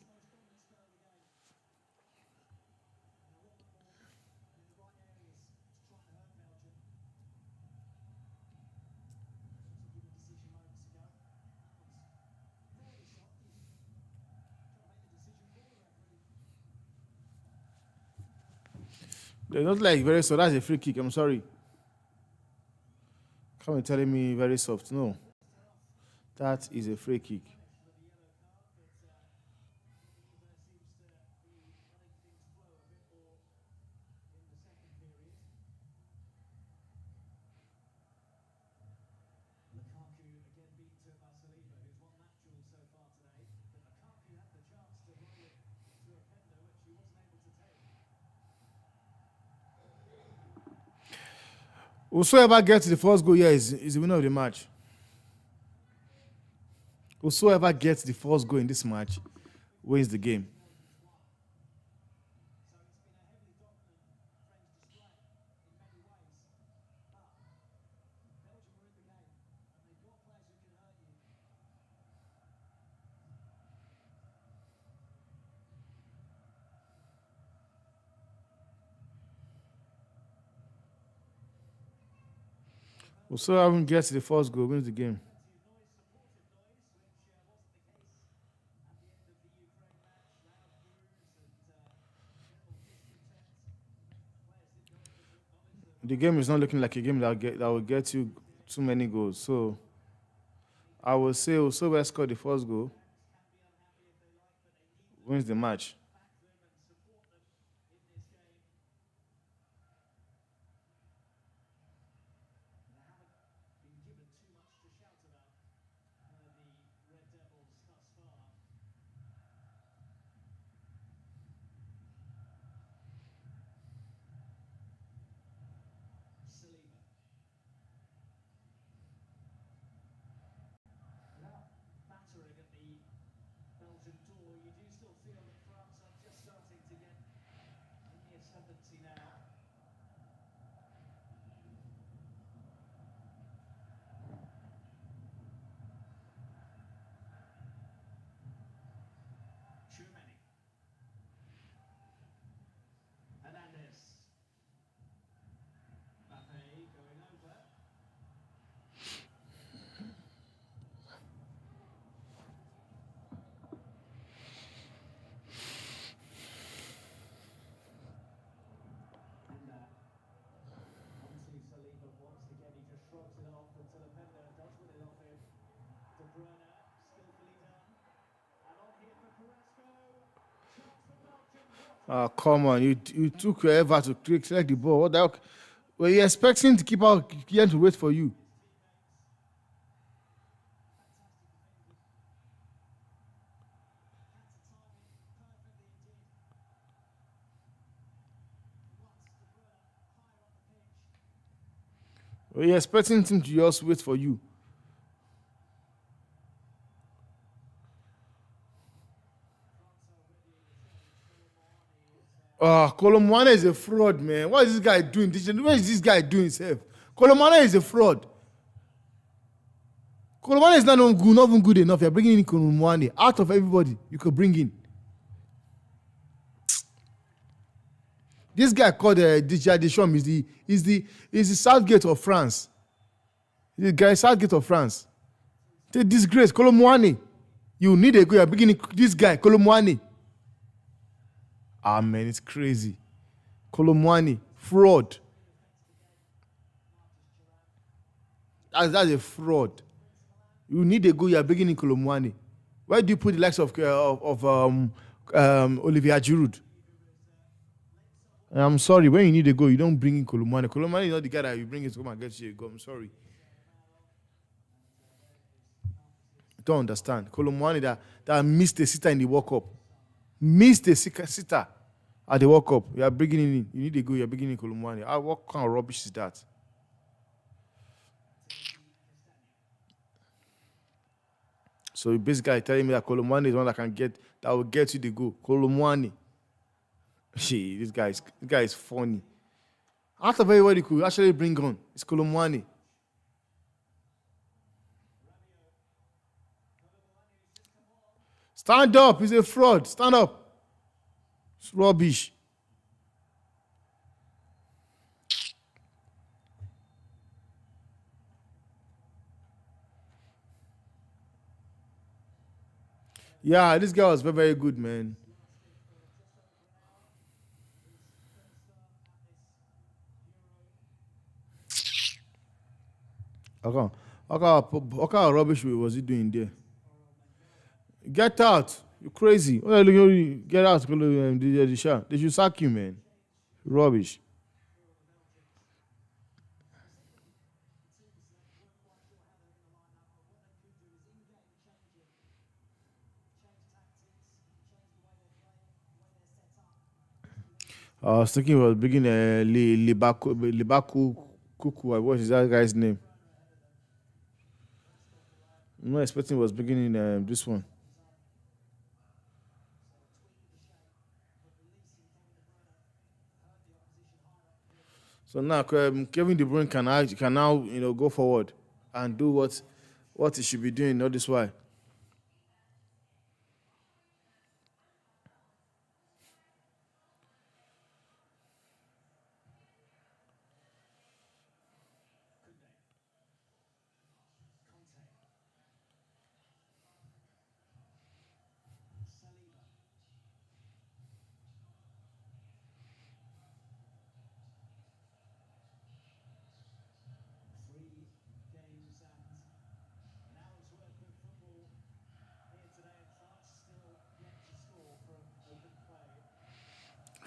They're not like very soft. That's a free kick. I'm sorry. Come and telling me very soft. No. That is a free kick. Whosoever gets the first goal here is the winner of the match. Whosoever gets the first goal in this match wins the game. Whosoever gets the first goal wins the game. The game is not looking like a game that will get you too many goals. So I will say whoever scored the first goal wins the match. Come on, you took forever to select the ball. What the heck? Were you expecting the keeper to wait for you? Were you expecting him to just wait for you? Colomwane is a fraud, man. What is this guy doing? What is this guy doing himself? Colomwane is a fraud. Colomwane is not even good enough. You're bringing in Colomwane. Out of everybody, you could bring in. This guy called Didier Deschamps is the Southgate of France. The guy Southgate of France. The disgrace, Colomwane. You need a go. You're bringing in this guy, Colomwane. Ah man, it's crazy. Colomwane, fraud. That's a fraud. You need a go. You're bringing in Colomwane. Why do you put the likes of Olivier Giroud? I'm sorry. When you need a goal, you don't bring in Colomwane. Colomwane is not the guy that you bring in to come and get you a goal. I'm sorry. Don't understand. Colomwane that missed a sitter in the World Cup. Missed a sitter at the World Cup. You are bringing in. You need a goal. You're bringing in Colomwane. What kind of rubbish is that? So you basically telling me that Colomwane is one that will get you the goal. Colomwane. This guy is funny. Out of everybody could actually bring on, it's Colomwane. Stand up, he's a fraud. Stand up. It's rubbish. Yeah, this guy was very, very good, man. Okay. What kind of rubbish was he doing there? Get out. You're crazy. Get out. They should sack you, man. Rubbish. I was thinking about bringing Libaku Kuku. What is that guy's name? I'm not expecting he was beginning this one. So now Kevin De Bruyne can now go forward and do what he should be doing. Not this why.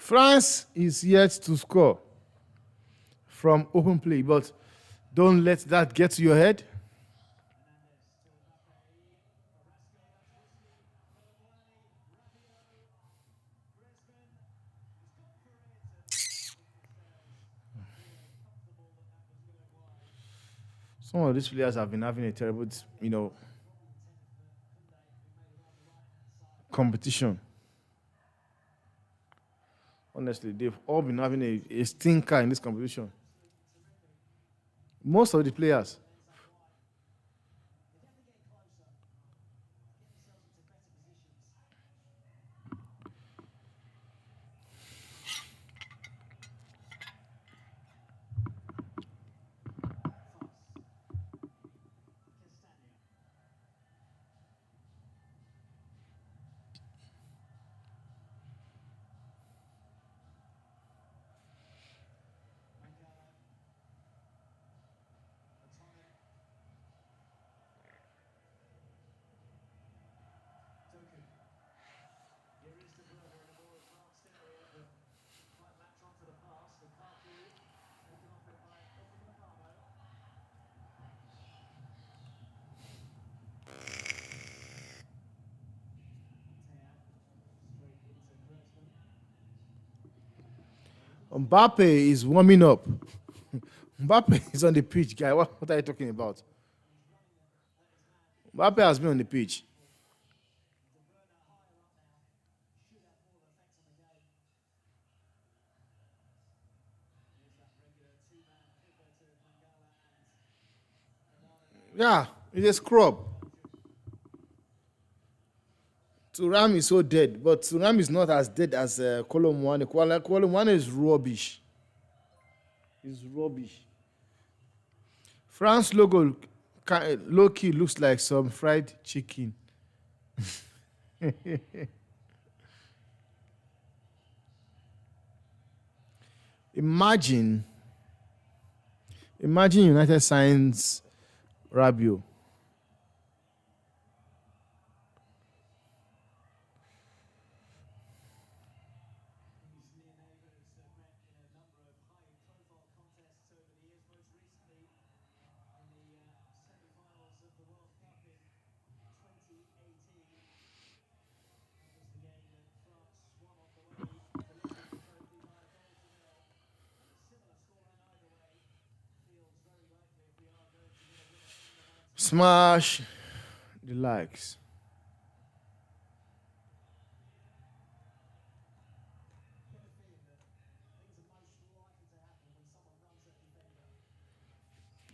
France is yet to score from open play, but don't let that get to your head. Some of these players have been having a terrible, competition. Honestly, they've all been having a stinker in this competition. Most of the players. Mbappe is warming up. Mbappe is on the pitch, guy. What are you talking about? Mbappe has been on the pitch. Yeah, he's a scrub. Thuram is so dead, but Thuram is not as dead as Colomwani. Colomwani is rubbish. He's rubbish. France logo low key looks like some fried chicken. Imagine United signs Rabiot. Smash the likes.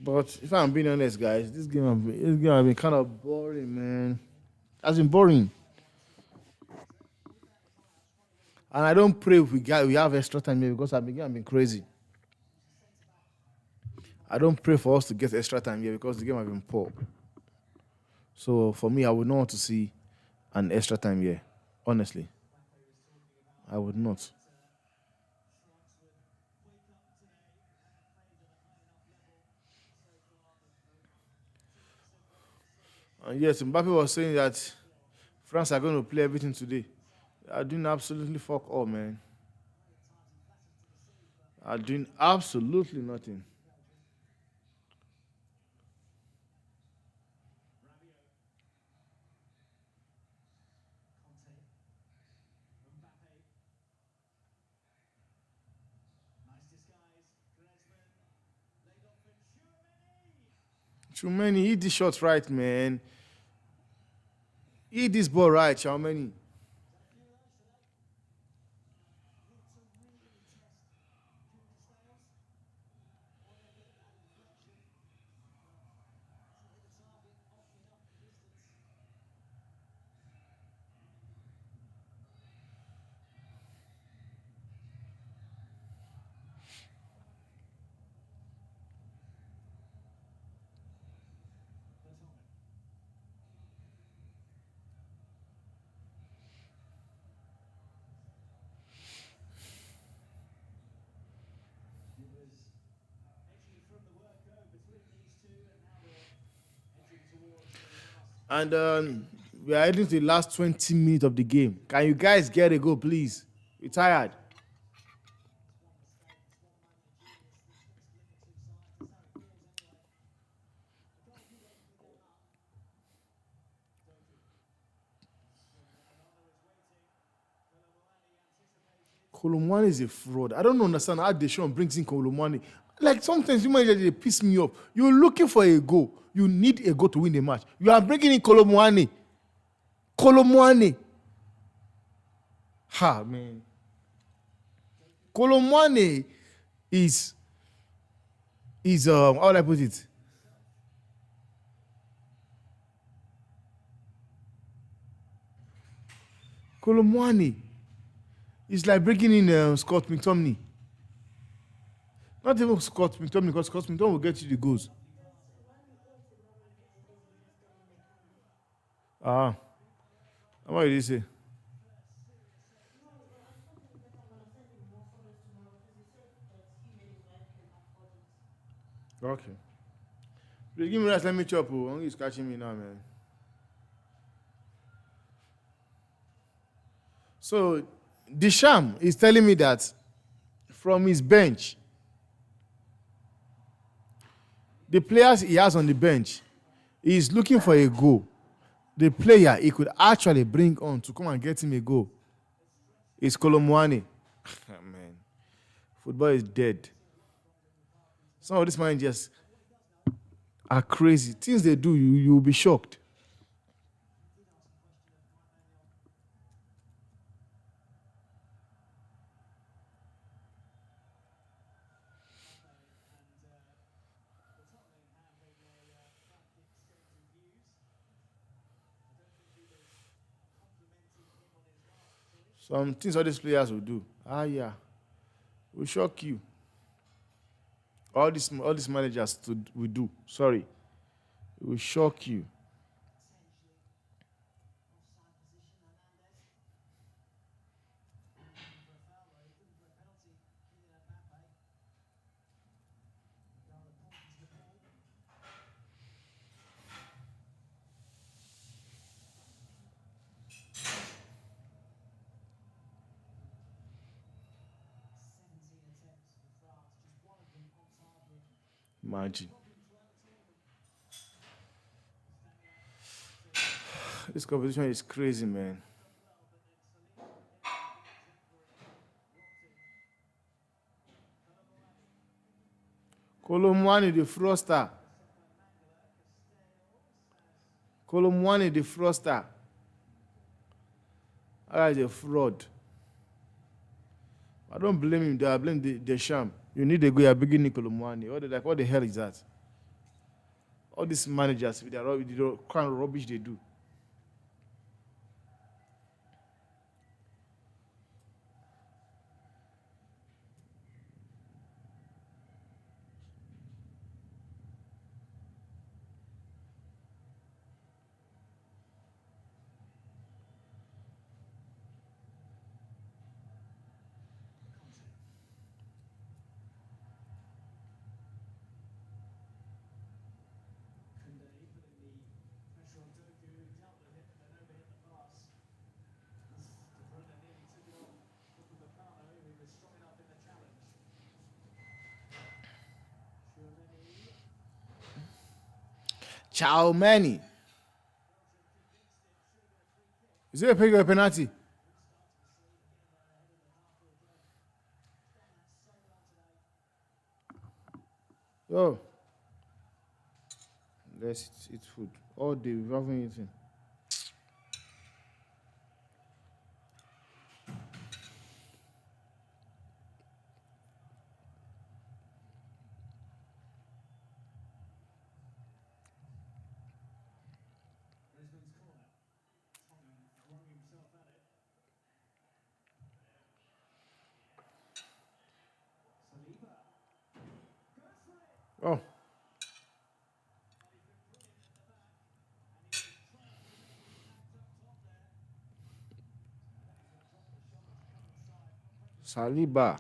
But if I'm being honest, guys, this game has been kind of boring, man. It has been boring. And I don't pray if we have extra time here because I've been crazy. I don't pray for us to get extra time here because the game has been poor. So for me, I would not want to see an extra time here. Honestly, I would not. And yes, Mbappe was saying that France are going to play everything today. They are doing absolutely fuck all, man. Are doing absolutely nothing. Too many. Hit this shot right, man. Hit this ball right, how many? And we are heading to the last 20 minutes of the game. Can you guys get a goal, please? We're tired. Kolomwani is a fraud. I don't understand how Deschamps brings in Kolomwani. Like sometimes you might they piss me off. You're looking for a goal. You need a goal to win the match. You are bringing in Kolomwani. Kolomwani. Ha, man. Kolomwani is how would I put it? Kolomwani is like bringing in Scott McTominay. Not even Scott McTominay, because Scott McTominay will get you the goals. Ah, what did you say? Okay. Please give me rest, let me chop. Hungry is catching me now, man. So, Deschamps is telling me that from his bench, the players he has on the bench, he is looking for a goal. The player he could actually bring on to come and get him a goal is Kolomwani. Man, football is dead. Some of these managers are crazy. Things they do, you'll be shocked. Some things all these players will do. Ah, yeah. Will shock you. All these managers will do. Sorry. It will shock you. Imagine. This competition is crazy, man. Kolomwani the froster. Kolomwani the froster. That is a fraud. I don't blame him. I blame the Deschamps. You need to go. You're beginning Kolomwani. What the hell is that? All these managers with the kind of rubbish they do. Chow Manny. Is it a penalty? Oh. Let's eat food. All day without anything. Oh. Saliba.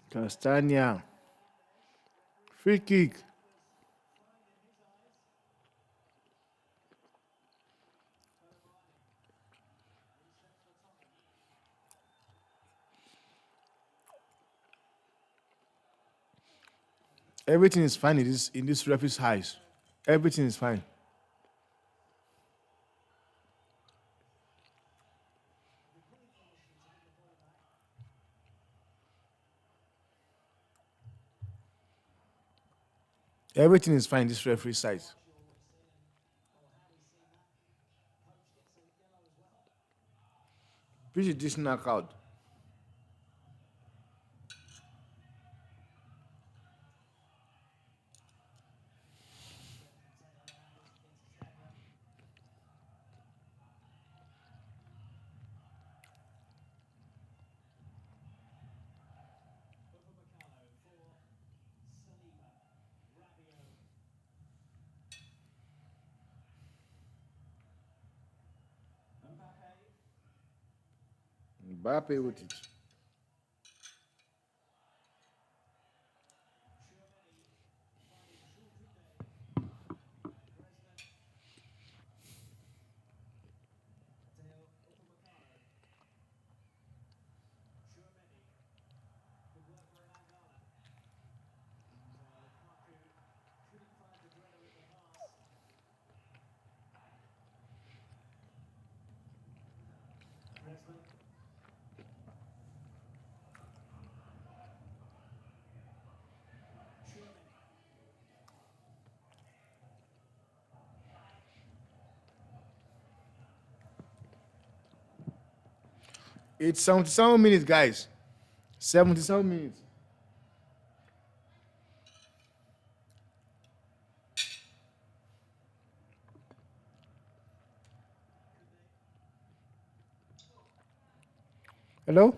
Castagna. Free kick. Everything is fine in this referee's eyes. Everything is fine. Everything is fine in this referee's side. Pretty this knockout. Mbappe with it. It's 77 minutes, guys. 77 minutes. Hello?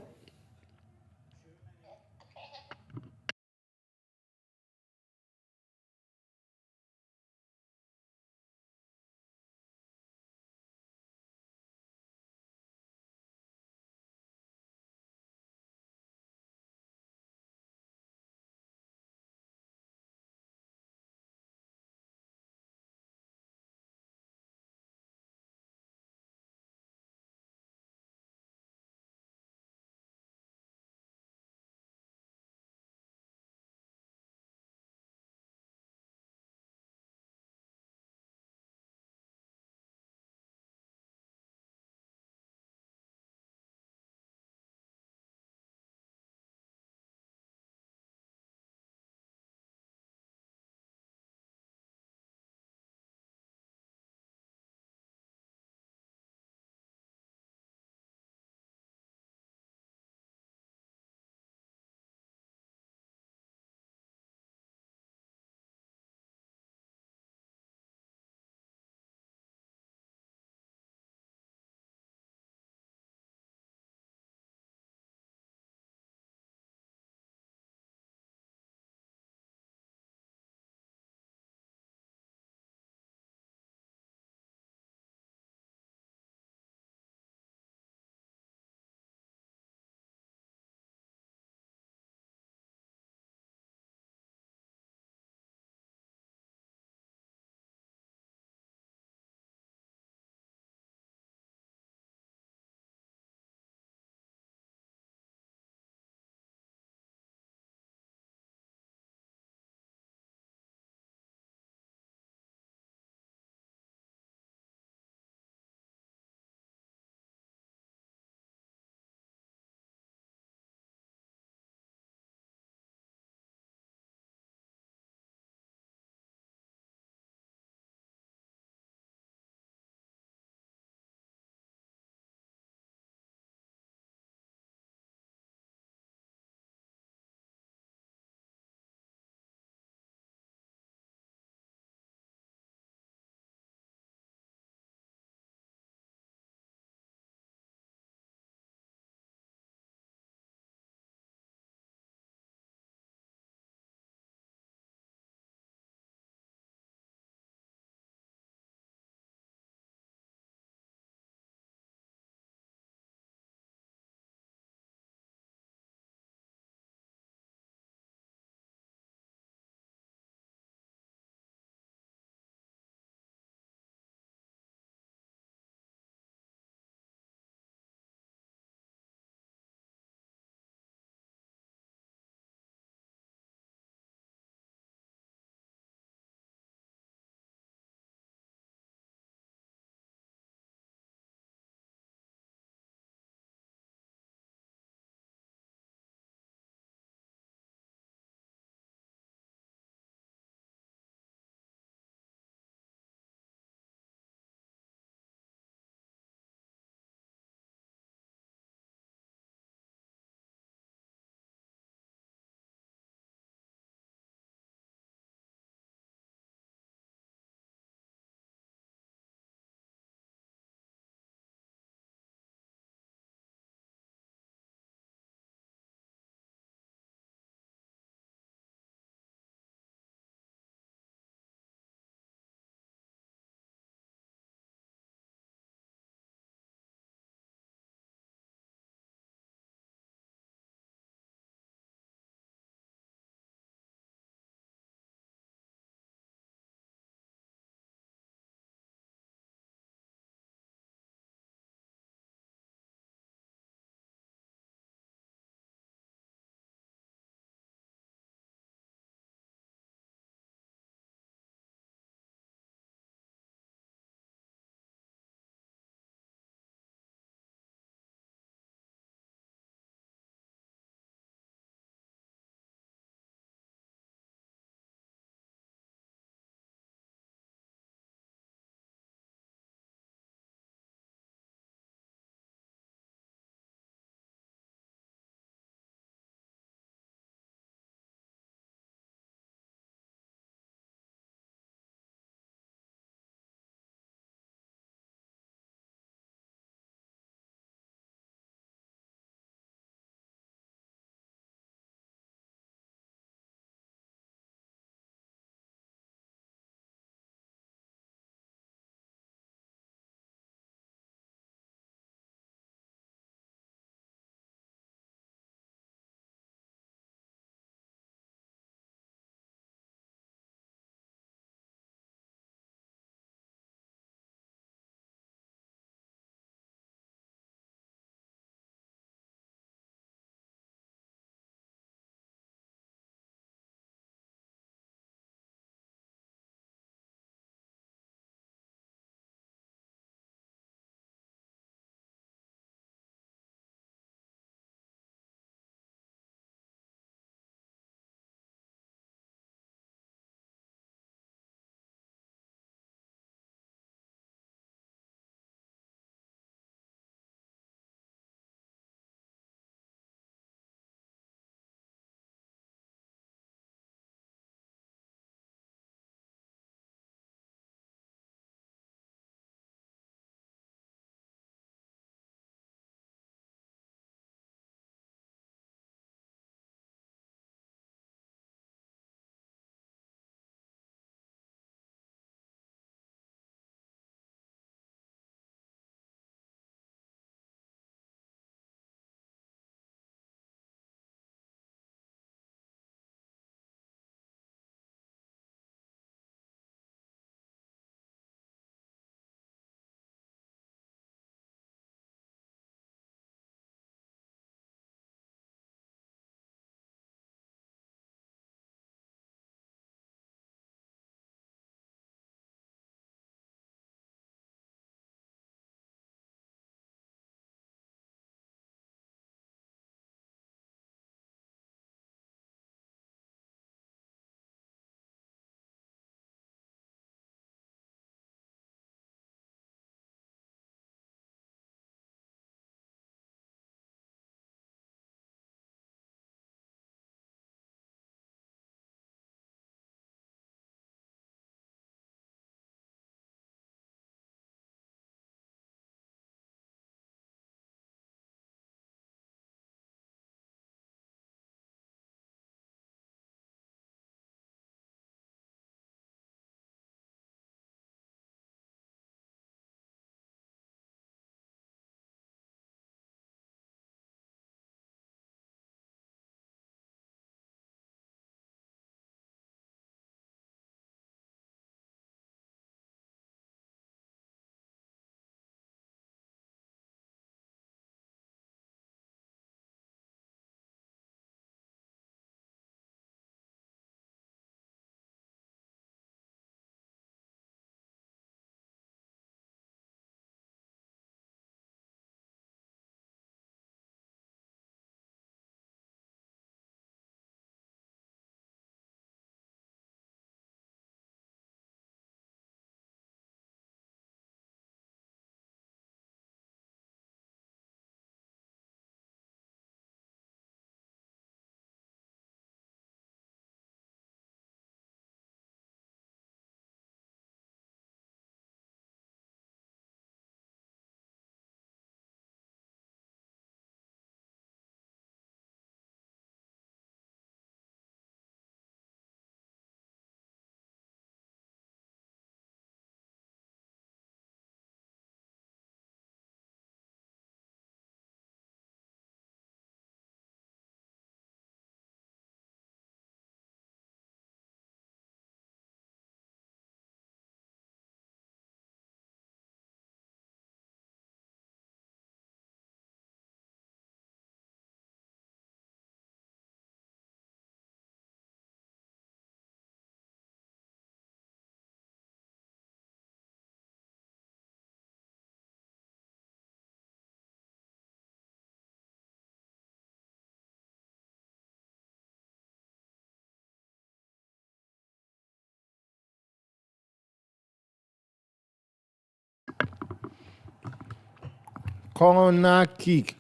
Corner kick.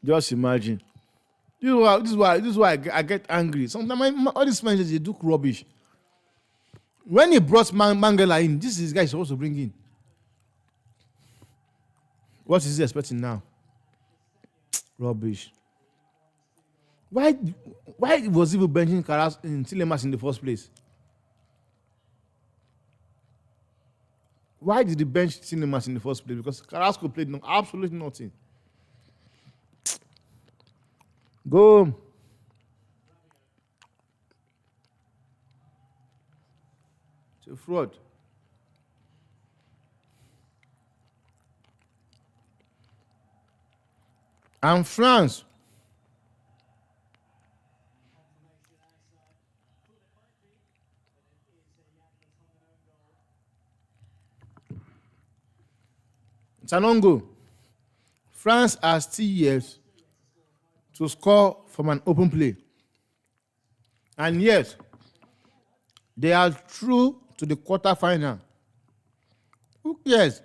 Just imagine. This is why I get angry. Sometimes all these managers they do rubbish. When he brought Mangala in, this is guy he's supposed to bring in. What is he expecting now? Rubbish. Why was he benching Karas in Tilemas in the first place? Why did he bench Tilemas in the first place? Because Carrasco played absolutely nothing. Go. It's a fraud. And France. It's an on goal. France has 3 years to score from an open play. And yet, they are through to the quarterfinal. Who cares?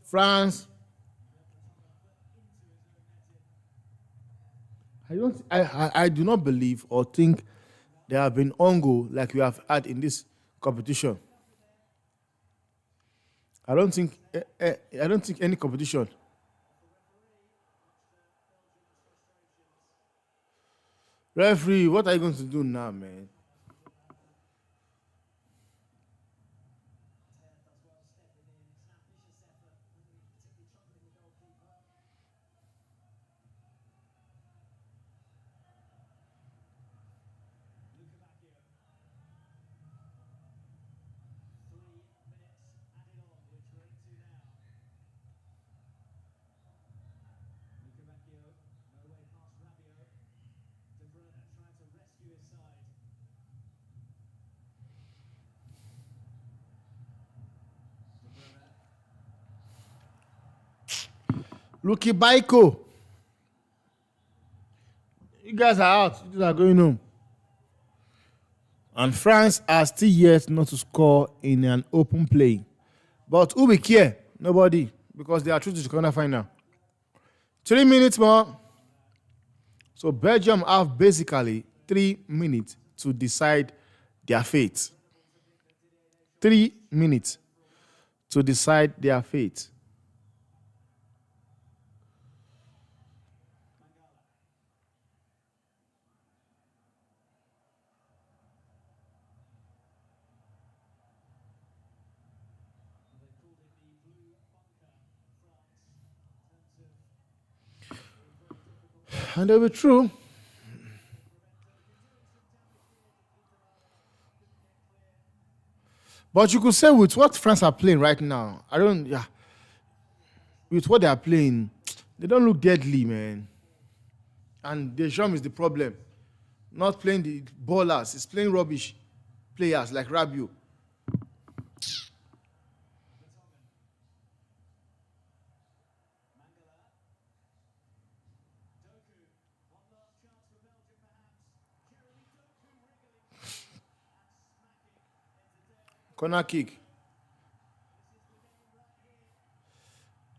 France. I do not believe or think there have been on goal like we have had in this competition. I don't think any competition. Referee, what are you going to do now, man? Lucky Baiko. You guys are out. You guys are going home. And France are still yet not to score in an open play. But who will care? Nobody. Because they are through to the corner final. 3 minutes more. So Belgium have basically 3 minutes to decide their fate. 3 minutes to decide their fate. And they'll be true. But you could say with what France are playing right now, with what they are playing, they don't look deadly, man. And Deschamps is the problem. Not playing the ballers, he's playing rubbish players like Rabiot. Corner kick.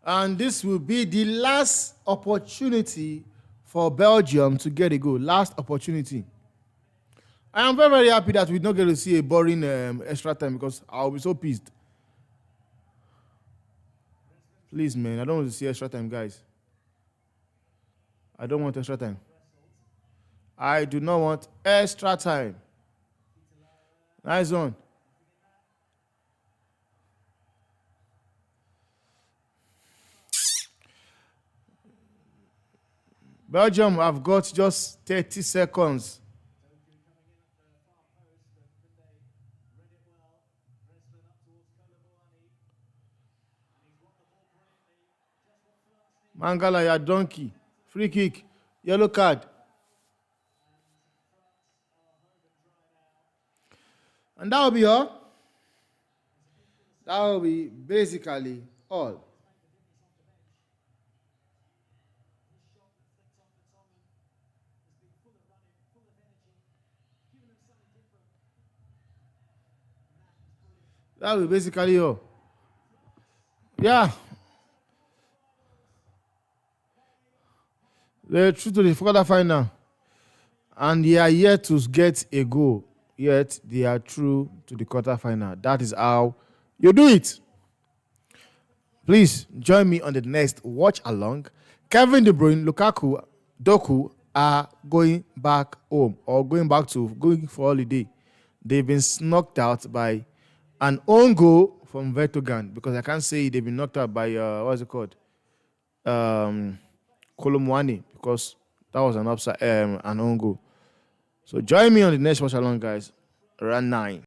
And this will be the last opportunity for Belgium to get a goal. Last opportunity. I am very, very happy that we don't get to see a boring extra time because I'll be so pissed. Please, man, I don't want to see extra time, guys. I don't want extra time. I do not want extra time. Nice one. Belgium have got just 30 seconds. Mangala, you're donkey. Free kick. Yellow card. And that will be all. That will be basically all. That will be basically all. Yeah. They're through to the quarterfinal. And they are yet to get a goal. Yet they are through to the quarterfinal. That is how you do it. Please join me on the next watch along. Kevin De Bruyne, Lukaku, Doku are going back home or going for holiday. They've been knocked out by an own goal from Vertogen, because I can't say they've been knocked out by what's it called? Kolomwani, because that was an own goal. So join me on the next watch along, guys, around 9.